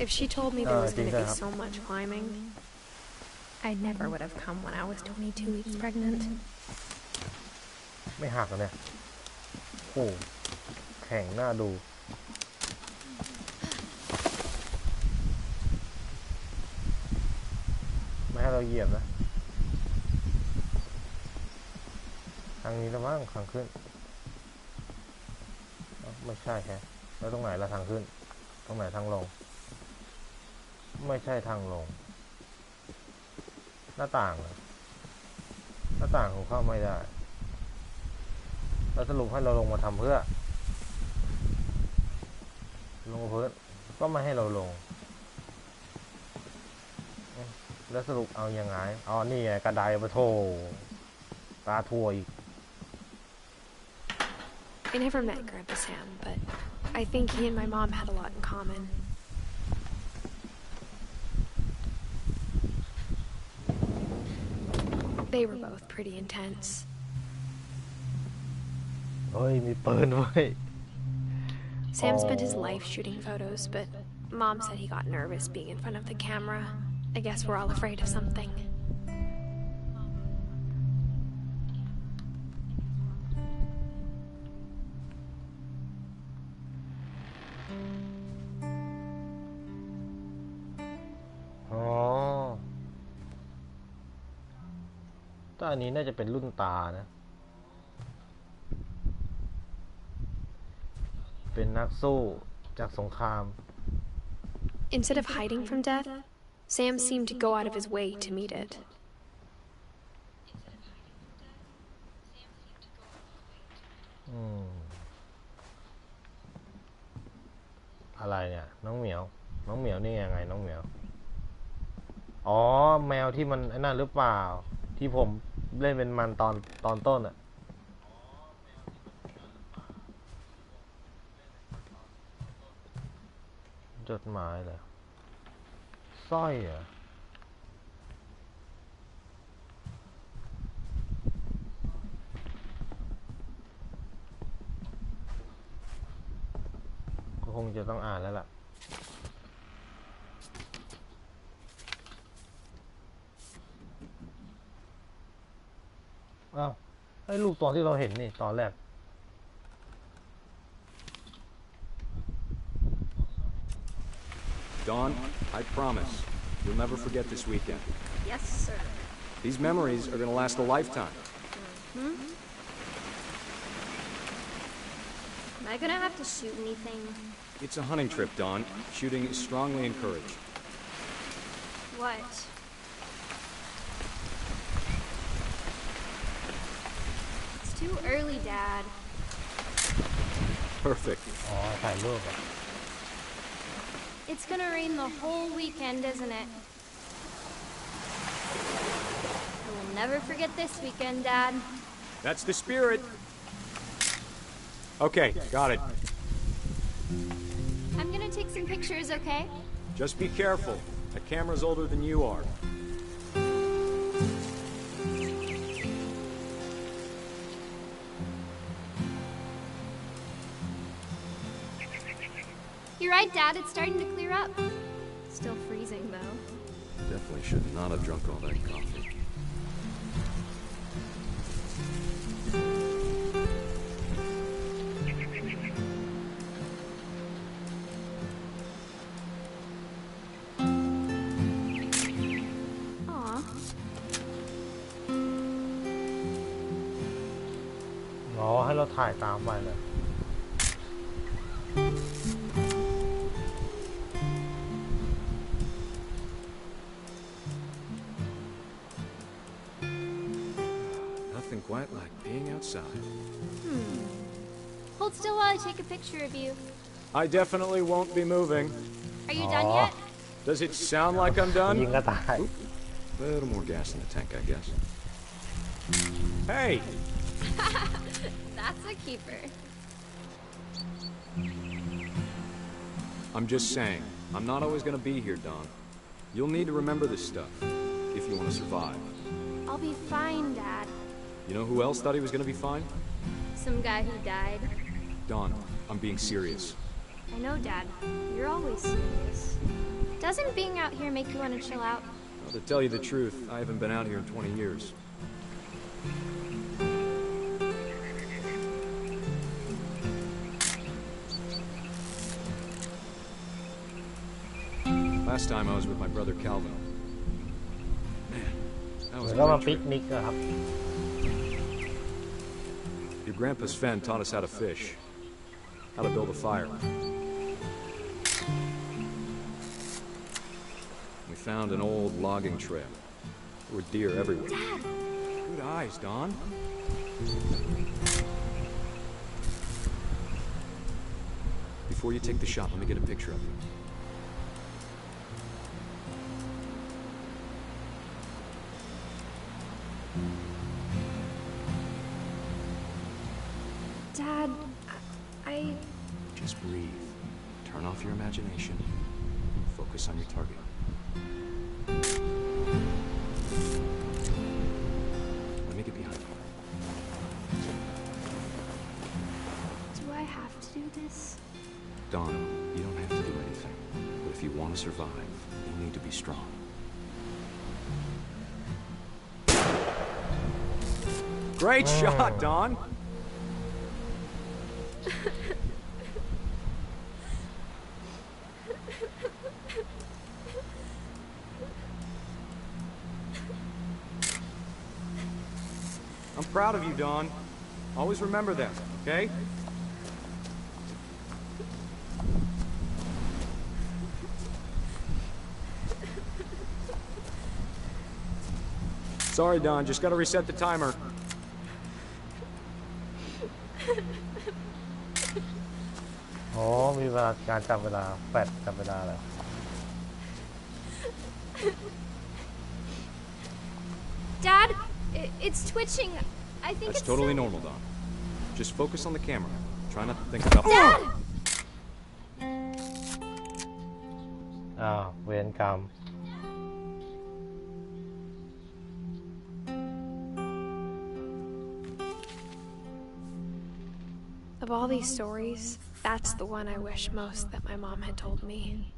if she told me there was going to be so much climbing, I never would have come when I was 22 weeks pregnant. ไม่หักเนี่ยโอ้แข็งหน้าดูไม่ให้เราเหยียบนะทางนี้แล้วมั้งทางขึ้นไม่ใช่แฮะแล้วตรงไหนละทางขึ้นตรงไหนทางลงไม่ใช่ทางลงหน้าต่างหน้าต่างของเข้าไม่ได้แล้วสรุปให้เราลงมาทำเพื่อลงเพื่อก็ไม่ให้เราลงแล้วสรุปเอายังไงนี่ไงกระไดปะโถตาทั่วอีกI never met Grandpa Sam, but I think he and my mom had a lot in common. They were both pretty intense. เฮ้ยมีปืนด้วย Sam spent his life shooting photos, but Mom said he got nervous being in front of the camera. I guess we're all afraid of something.แต่อันนี้น่าจะเป็นรุ่นตานะเป็นนักสู้จากสงคราม Instead of hiding from death, Sam seemed to go out of his way to meet it. อะไรเนี่ยน้องเหมียวนี่ยังไงน้องเหมียวแมวที่มันไอ้นั่นหรือเปล่าที่ผมเล่นเป็นมันตอนต้นอะจดหมายเหรอสร้อยเหรอก็คงจะต้องอ่านแล้วล่ะ อ้าวไอ้รูปตอนที่เราเห็นนี่ตอนแรก Dawn, I promise, you'll never forget this weekend. Yes, sir. These memories are gonna last a lifetime. Am I gonna have to shoot anything? It's a hunting trip, Dawn. Shooting is strongly encouraged. What? It's too early, Dad. Perfect. อ๋อถ่ายรูป It's gonna rain the whole weekend, isn't it? I will never forget this weekend, Dad. That's the spirit. Okay, got it. I'm gonna take some pictures, okay? Just be careful. That camera's older than you are. You're right, Dad. It's starting to clear up. Still freezing, though. Definitely should not have drunk all that coffee. Aw. อ๋อให้เราถ่ายตามไปเลย Nothing quite like being outside. Hold still while I take a picture of you. I definitely won't be moving. Are you done yet? Does it sound like I'm ยิง done? ก็ตาย A little more gas in the tank, I guess. Hey! That's a keeper. I'm just saying, I'm not always gonna be here, Dawn. You'll need to remember this stuff, if you want to survive. I'll be fine, Dad. You know who else thought he was gonna be fine? Some guy who died. Dawn, I'm being serious. I know, Dad. You're always serious. Doesn't being out here make you want to chill out? Well, to tell you the truth, I haven't been out here in 20 years. Last time I was with my brother Calvin. Man, that เห was มือน a ก็มา great ปิก trip. นิกอะครับ Your grandpa Sven taught us how to fish, how to build a fire. We found an old logging trail. There were deer everywhere. Dad! Good eyes, Dawn. Before you take the shot, let me get a picture of you. Dad, I... Just breathe. Turn off your imagination. Focus on your target. Let me get behind you. Do I have to do this? Dawn, you don't have to do anything. But if you want to survive, you need to be strong. Great shot, Dawn! I'm proud of you, Dawn. Always remember that, okay? Sorry, Dawn, just gotta reset the timer. Oh, มีเวลาการจับเวลาแฟดจับเวลาแล้ว Dad, it's twitching. I think That's it's totally so... normal, Dawn. Just focus on the camera. Try not to think about... Dad! อ้าวเวรกรรม Of all these stories, that's the one I wish most that my mom had told me.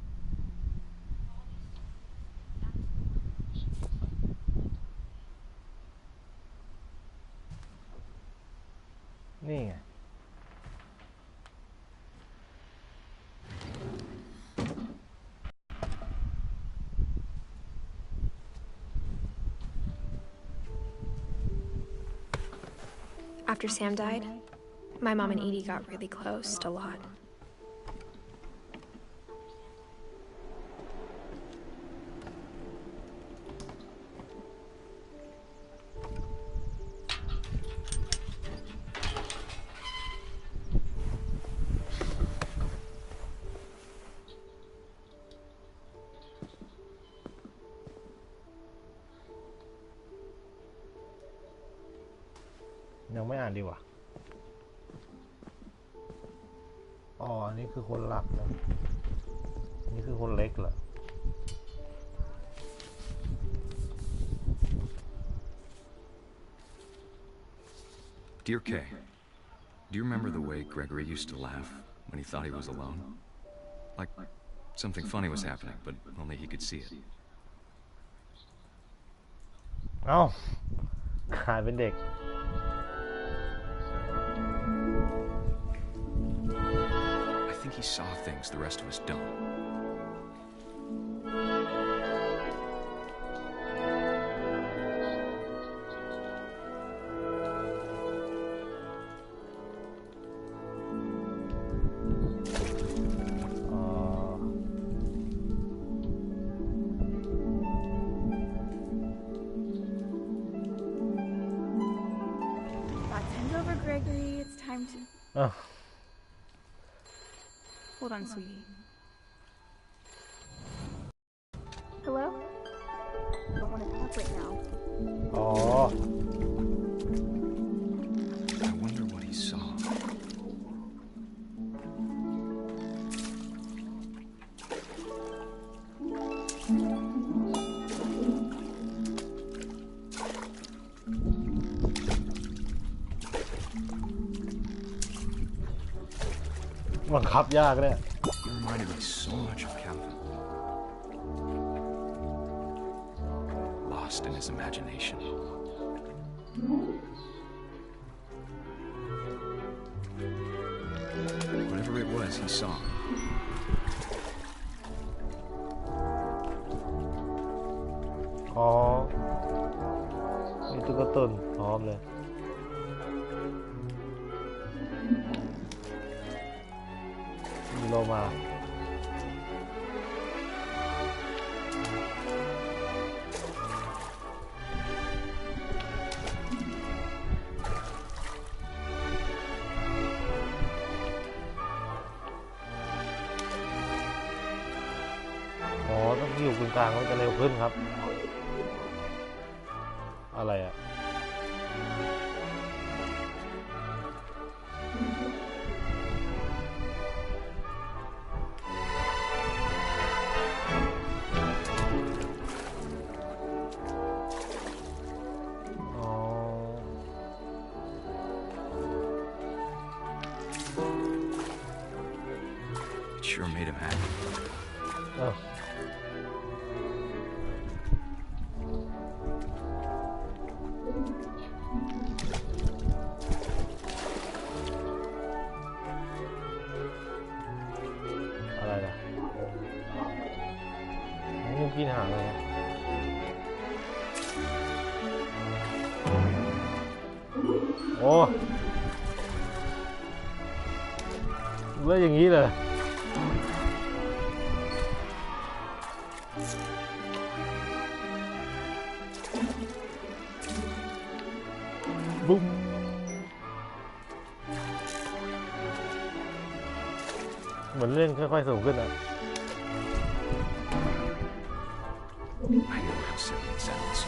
After Sam died, my mom and Edie got really close a lot.ยังไม่อ่านดีกว่าอ๋ออันนี้คือคนหลักนะนี่คือคนเล็กเหรอ Dear Kay, do you remember the way Gregory used to laugh when he thought he was alone? Like something funny was happening, but only he could see it. เอ้าขายเป็นเด็กI think he saw things the rest of us don't. That's over, Gregory. It's time to... Hold on, sweetie. Hello? I don't want to talk right now. Oh. I wonder what he saw. He reminded me so much of Calvin. Lost in his imagination. Whatever it was, he saw. Oh. มีตุ๊กตาพร้อมเลยมีโลมาอ๋อต้องอยู่กึ่งกลางมันจะเร็วขึ้นครับอะไรอ่ะSure made him happy. Oh.อะไรล่ะงูกินหางเลยโอ้เลือดอย่างนี้เลยบุ้มเหมือนเรื่องค่อยๆสูงขึ้นอ่ะ I know how silly it sounds.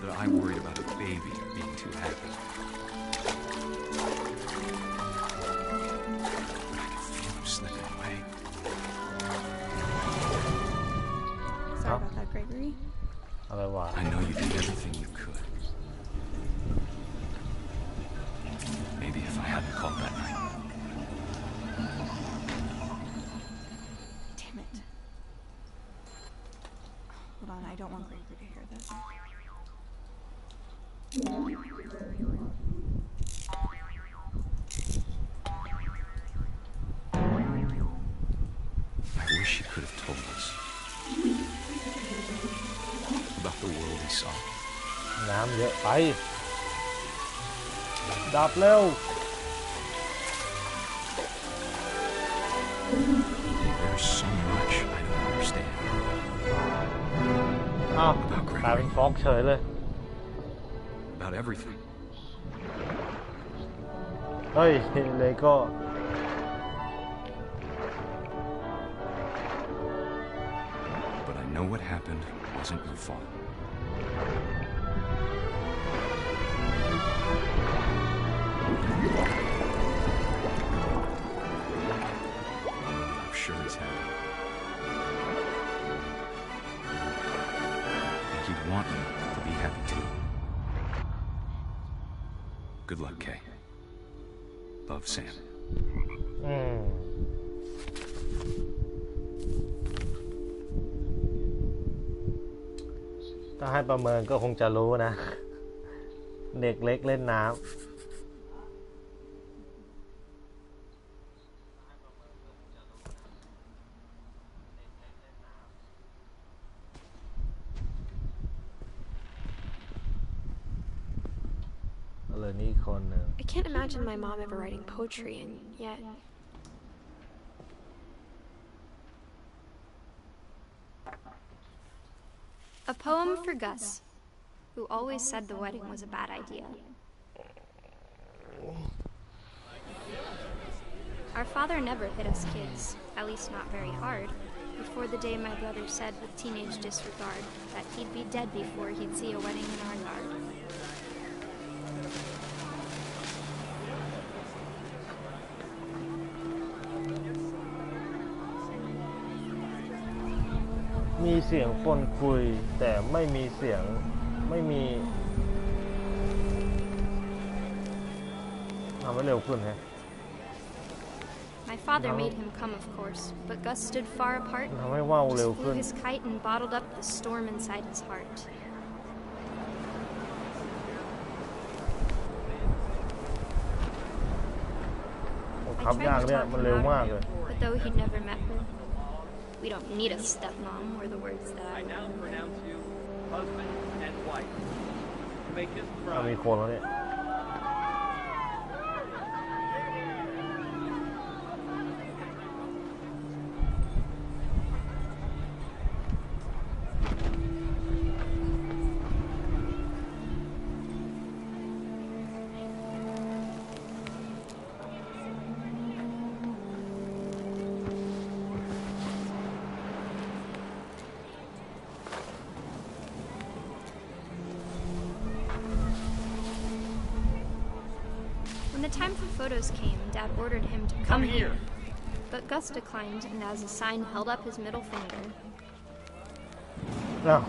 But I worried about a baby being too happy. But I could feel him slipping away. Sorry about that, Gregory. อะไรวะ I know you did everything you could. Maybe if I hadn't called that night. Damn it. Hold on, I don't want Gregory to hear this. I wish you could have told us about the he saw. น้ำเยอะไปดับเร็ว There's so much I don't understand. อ้าวกลายเป็นฟอกเฉยเลย About everything. เฮ้ยเลโก้ But I know what happened wasn't your fault. I'm sure he's happy. And he'd want you to be happy too. Good luck, Kay. Love, Sam. ถ้าให้ประเมินก็คงจะรู้นะ เด็กเล็กเล่นน้ำเลยนี่คนหนึ่ง I can't imagine my mom ever writing poetry, and yet. A poem for Gus, who always said the wedding was a bad idea. Our father never hit us kids, at least not very hard, before the day my brother said with teenage disregard that he'd be dead before he'd see a wedding in our yard. มีเสียงคนคุยแต่ไม่มีเสียงไม่มีทำให้เร็วขึ้นฮะ My father made him come, of course, but Gus stood far apart, ทำให้ว่าวเร็ว just ขึ้ flew น his kite and bottled up the storm inside his heart. ขับยากเนี่ยมันเร็วมากเลย But though he'd never met her, we don't need a stepmom, were the words that I now pronounce you husband and wife. To make this มีคนแล้วเนี่ย When the time for photos came, Dad ordered him to come here. But Gus declined, and as a sign held up his middle finger. อ้าว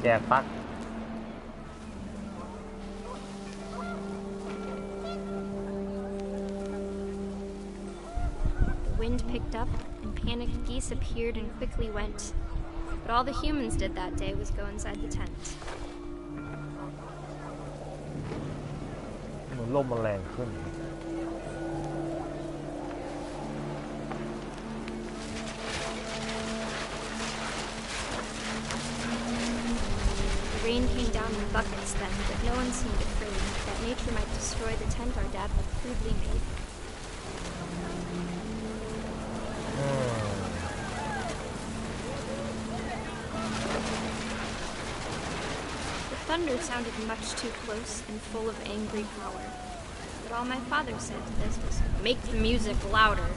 แจกปัก The wind picked up, and panicked geese appeared and quickly went. But all the humans did that day was go inside the tent. เหมือนลมมันแรงขึ้น The rain came down in buckets then, but no one seemed afraid that nature might destroy the tent our dad had crudely made. The thunder sounded much too close and full of angry power. But all my father said to this was, "Make the music louder."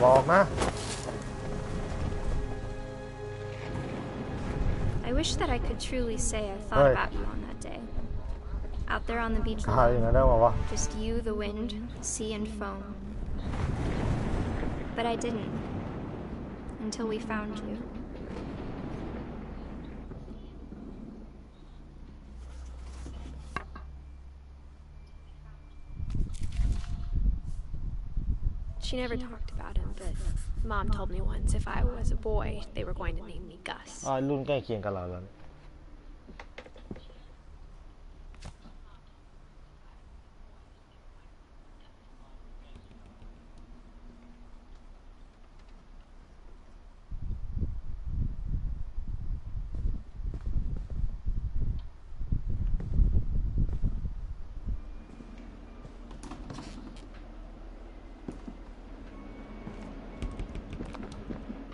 บอกนะ I wish that I could truly say I thought about you on that day. Out there on the beach ใครอย่างนั้นได้มาวะ just you, the wind, sea and foam. But I didn't. Until we found you. She never talked about him, but Mom told me once if I was a boy, they were going to name me Gus. รุ่นใกล้เคียงกับเราแล้ว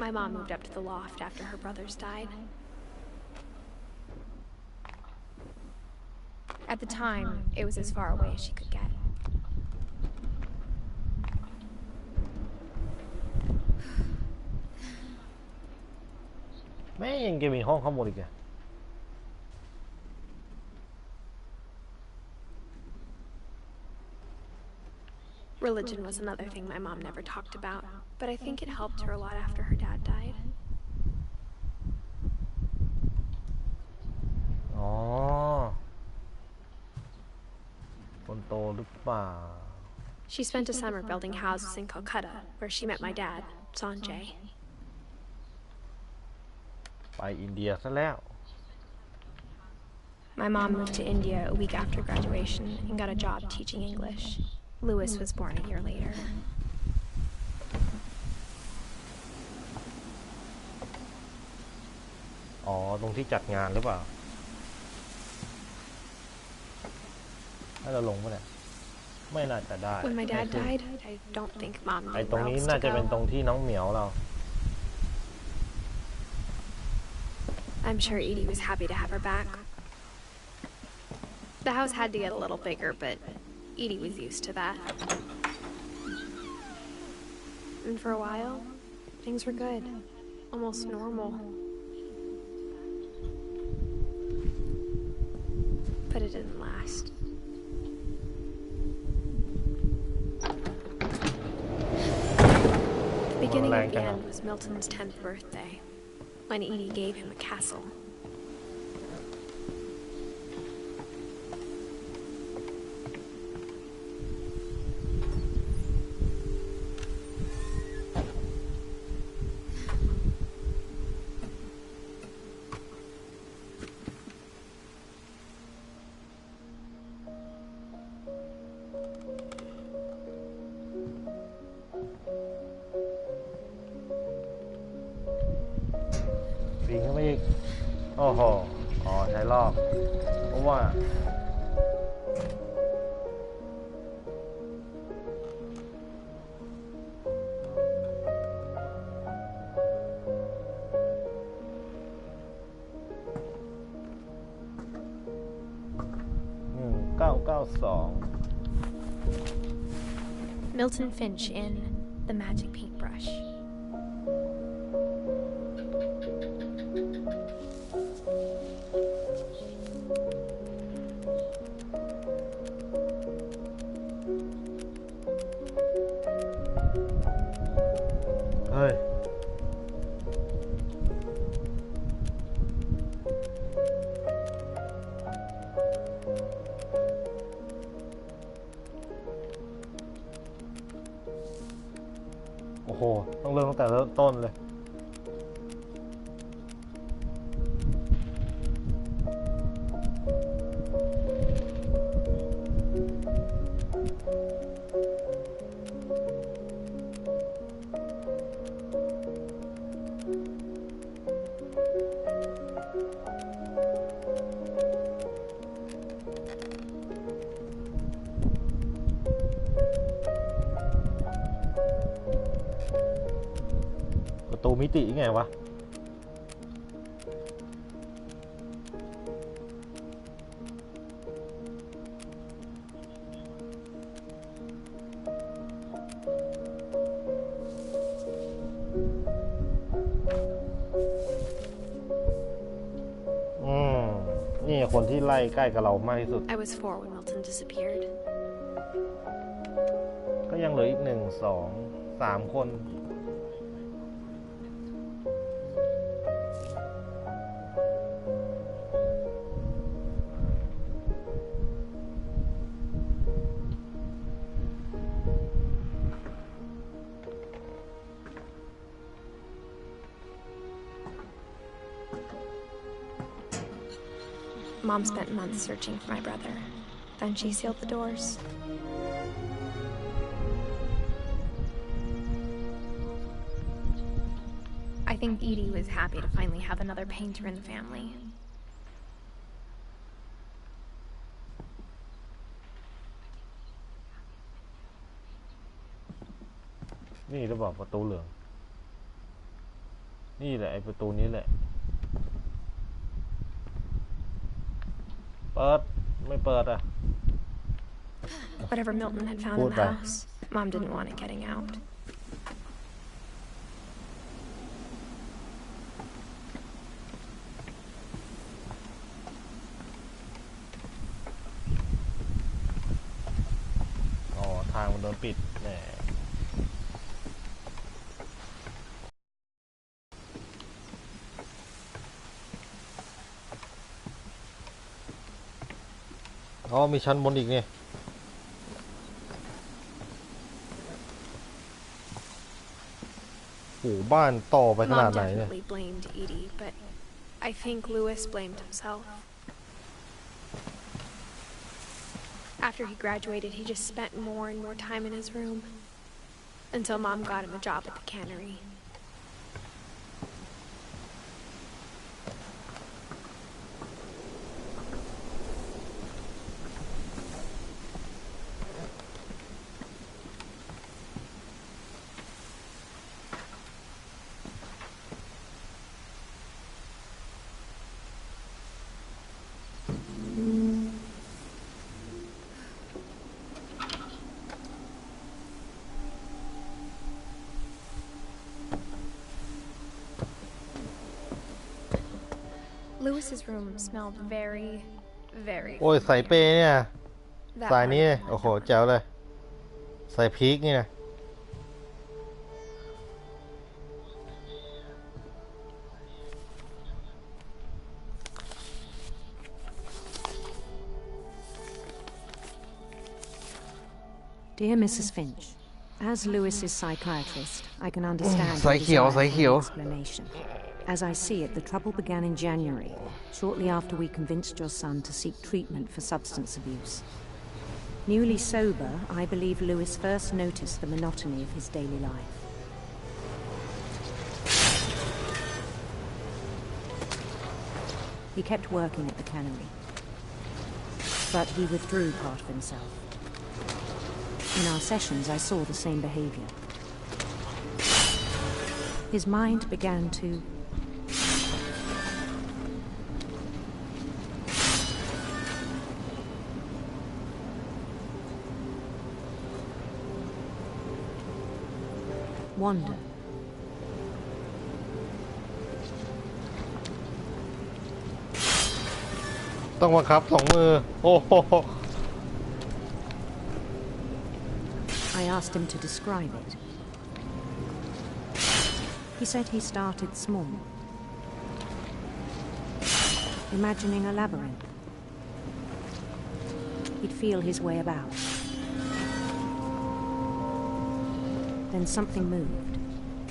My mom moved up to the loft after her brothers died. At the time, it was as far away as she could get. แม่ยังจะมีห้องข้างบนอีกอะ Religion was another thing my mom never talked about, but I think it helped her a lot after her dad died. อ๋อคนโตหรือเปล่า She spent a summer building houses in Calcutta, where she met my dad, Sanjay. ไปอินเดียซะแล้ว My mom moved to India a week after graduation and got a job teaching English. Louis was born a year later. อ๋อตรงที่จัดงานหรือเปล่าถ้าเราลงปะเนี่ยไม่น่าจะได้ When my dad died, I don't think mom ไอ้ knew ตรง where นี้ else น่า to จะเป็นตร go. งที่น้องเหมียวเรา I'm sure Edie was happy to have her back. The house had to get a little bigger, but Edie was used to that. And for a while, things were good. Almost normal. But it didn't last. The beginning of the end was Milton's 10th birthday, when Edie gave him a castle.ปีนขึ้นไปอีกโอ้โหอ๋อใช้รอบเพราะว่า992 Milton Finch in The Magic Paintbrush. Hey. โอ้โหต้องเริ่มตั้งแต่เริ่มต้นเลยประตูมิติไงวะนี่คนที่ไล่ใกล้กับเรามากที่สุด I was 4 when Milton disappeared. ก็ยังเหลืออีก1 2 3 คนMom spent months searching for my brother. Then she sealed the doors. I think Edie was happy to finally have another painter in the family. นี่หรือเปล่าประตูเหลือง นี่แหละไอ้ประตูนี้แหละเปิดไม่เปิดอ่ะ Whatever Milton had found in the house, Mom didn't want it getting out. Oh, ทางมันโดนปิดแหมอ๋อมีชั้นบนอีกเนี่ยโอ้บ้านต่อไปขนาดไหนเนี่ย Mom definitely blamed Edie, but I think Louis blamed himself. After he graduated, he just spent more and more time in his room until Mom got him a job at the cannery. Louis's room smelled very, very. โอ้ยใส่เปเนี่ยใส่นี้โอ้โหแจ๋วเลยใส่พริกนี่นะ Dear Mrs. Finch, as Louis's psychiatrist, I can understand your desire for an explanation. As I see it, the trouble began in January, shortly after we convinced your son to seek treatment for substance abuse. Newly sober, I believe Louis first noticed the monotony of his daily life. He kept working at the cannery, but he withdrew part of himself. In our sessions, I saw the same behavior. His mind began to wander.ต้องบังคับสองมือโอ้โห I asked him to describe it. He said he started small, imagining a labyrinth. He'd feel his way about. Then something moved.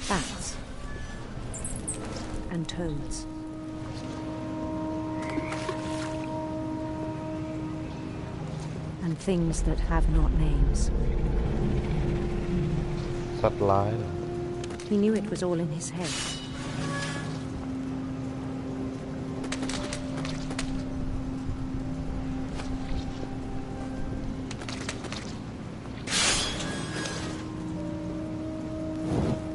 Bats and toads. And things that have not names. สัตว์ร้าย He knew it was all in his head.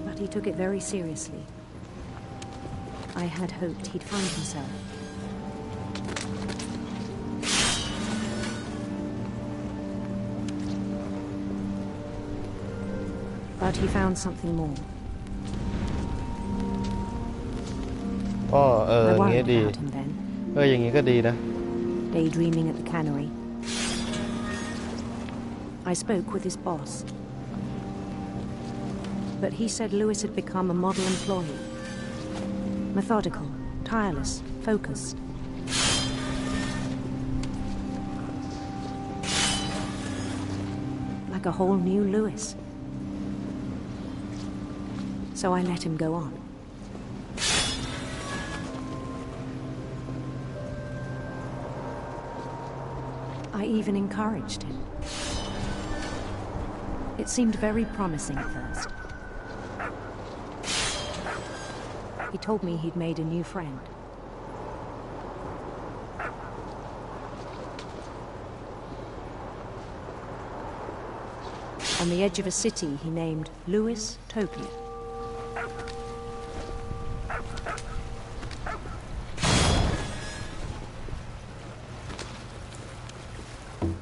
But he took it very seriously. I had hoped he'd find himself. But he found something more. ก็อย่าง I งี้ worried ดี about him then. อย่างงี้ก็ดีนะ Daydreaming at the cannery. I spoke with his boss. But he said Louis had become a model employee. Methodical, tireless, focused. Like a whole new Louis. So I let him go on. I even encouraged him. It seemed very promising at first. He told me he'd made a new friend. On the edge of a city he named Louis Topia.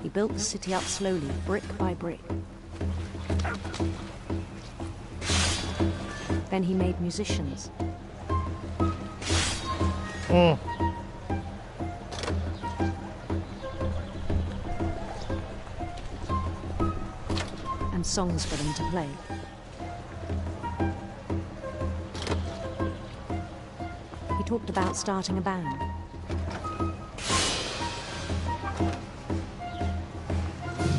He built the city up slowly, brick by brick. Then he made musicians. And songs for them to play. He talked about starting a band.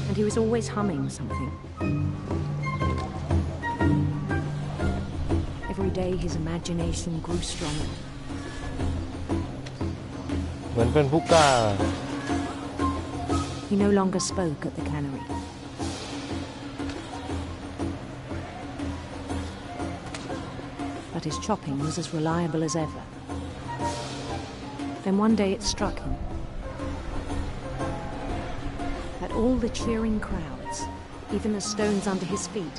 And he was always humming something. Every day his imagination grew stronger. เหมือนเป็นผู้กล้า He no longer spoke at the cannery. But his chopping was as reliable as ever. Then one day it struck him that all the cheering crowds, even the stones under his feet,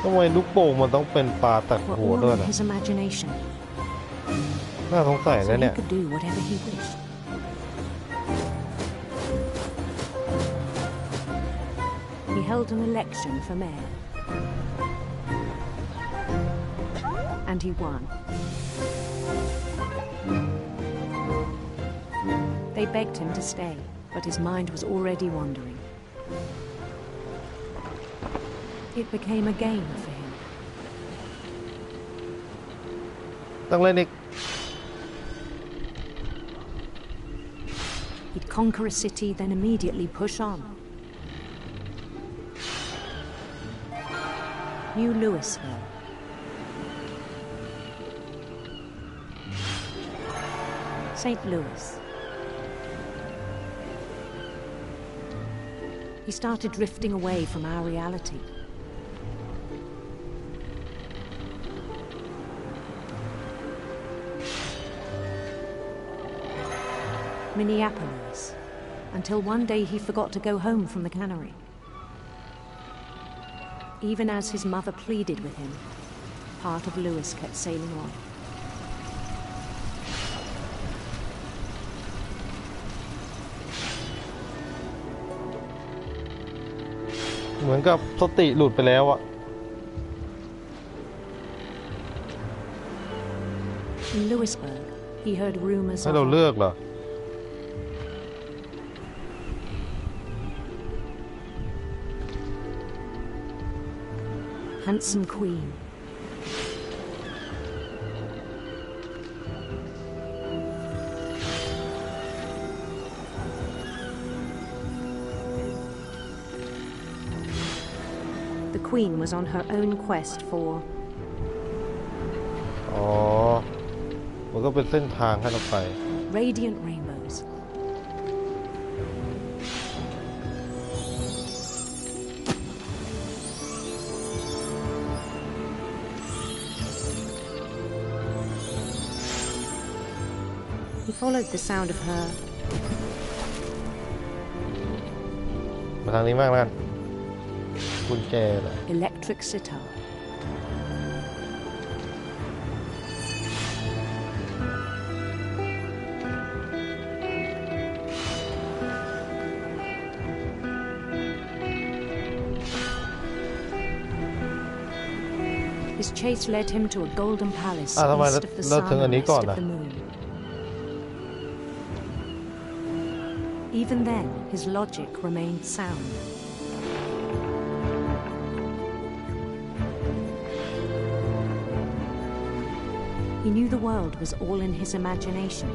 ทำไมลูกโป่งมันต้องเป็นปลาตัด were หัว all ด้วย in นะ his imagination. น่าสงสัย So นะ he เนี่ย could do whatever he wished. He held an election for mayor. And he won. They begged him to stay, but his mind was already wandering. It became a game for him. ต้องเล่นอีก He'd conquer a city, then immediately push on. New Louisville. St. Louis. He started drifting away from our reality. Minneapolis, until one day he forgot to go home from the cannery. Even as his mother pleaded with him, part of Louis kept sailing on. เหมือนกับสติหลุดไปแล้วอะ In Louisburg, he heard rumors ให้เรา of เลือกเหรอ handsome queen. The queen was on her own quest for อ๋อ มันก็เป็นเส้นทางให้เราไป radiant rainbows. He followed the sound of her มาทางนี้มากแล้วกันกุญแจเหรอ electric sitar. His chase led him to a golden palace ทำไม east of the เรา sun ถึงอัน and นี้ west ก่อน of นะ the moon. Even then, his logic remained sound. He knew the world was all in his imagination.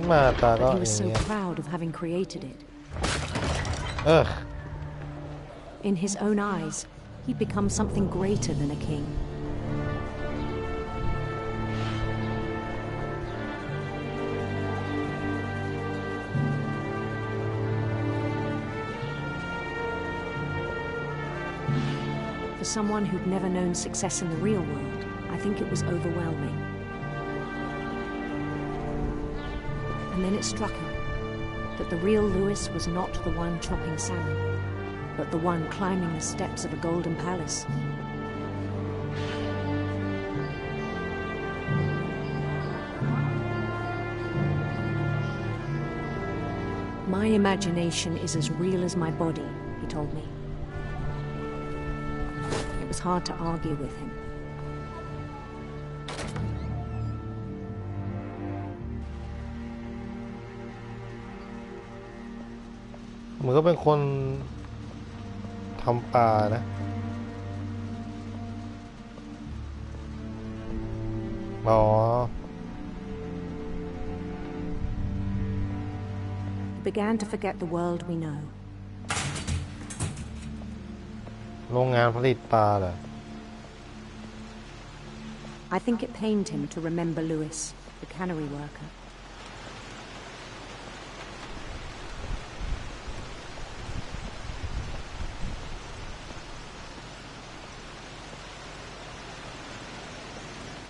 But he was so proud of having created it. In his own eyes, he'd become something greater than a king. For someone who'd never known success in the real world, I think it was overwhelming. And then it struck him. that the real Lewis was not the one chopping salmon, but the one climbing the steps of a golden palace. My imagination is as real as my body, he told me. It was hard to argue with him. เหมือนก็เป็นคนทำปลานะอ๋อ Began to forget the world we know. โรงงานผลิตปลาเหรอ I think it pained him to remember Lewis, the cannery worker.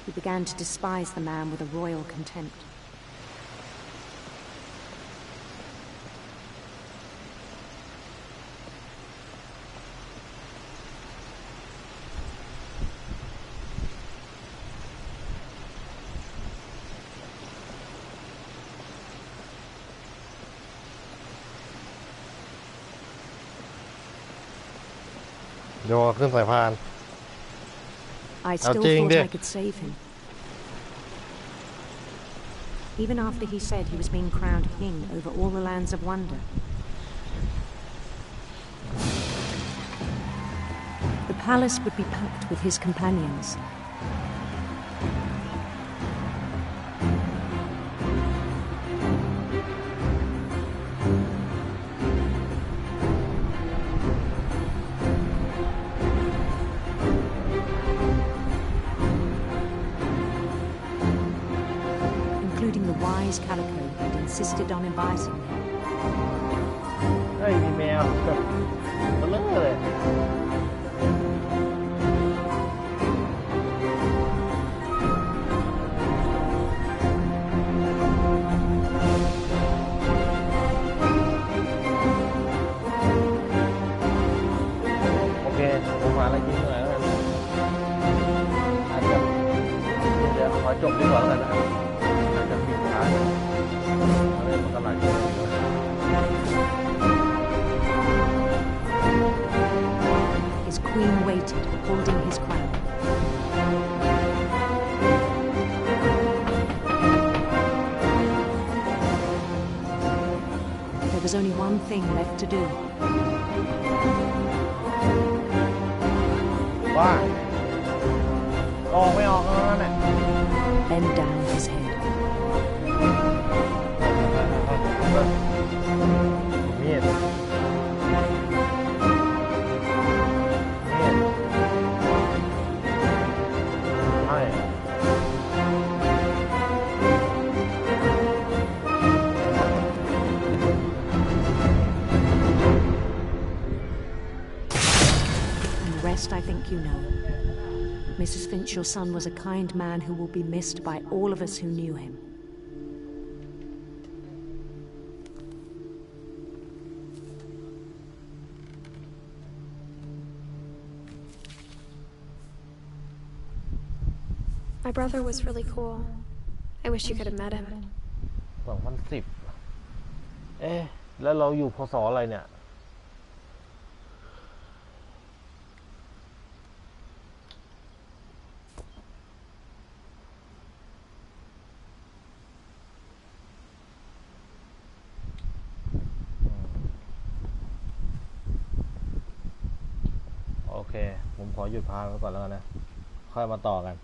He began to despise the man with a royal contempt. I still thought I could save him. Even after he said he was being crowned king over all the lands of wonder. The palace would be packed with his companions. Calico had insisted on inviting me. Hey, email. Look at it. Okay, ผมหาอะไรกินหน่อยแล้วกันอาจจะเดี๋ยวขอจบดีกว่าแล้วกันนะครับอาจจะปิดท้ายอะไรมันก็หลายชั่วโมงเลย His queen waited, holding his crown. There was only one thing left to do. ว่าออกไม่ออกแล้วนั่นแหละ Bend down his head. มีด ใช่ And the rest I think you know. Mrs. Finch, your son was a kind man who will be missed by all of us who knew him. My brother was really cool. I wish you could have met him. 2010 เอ๊ะแล้วเราอยู่พศอะไรเนี่ยโอเคผมขอหยุดพาไว้ก่อนแล้วกันนะค่อยมาต่อกัน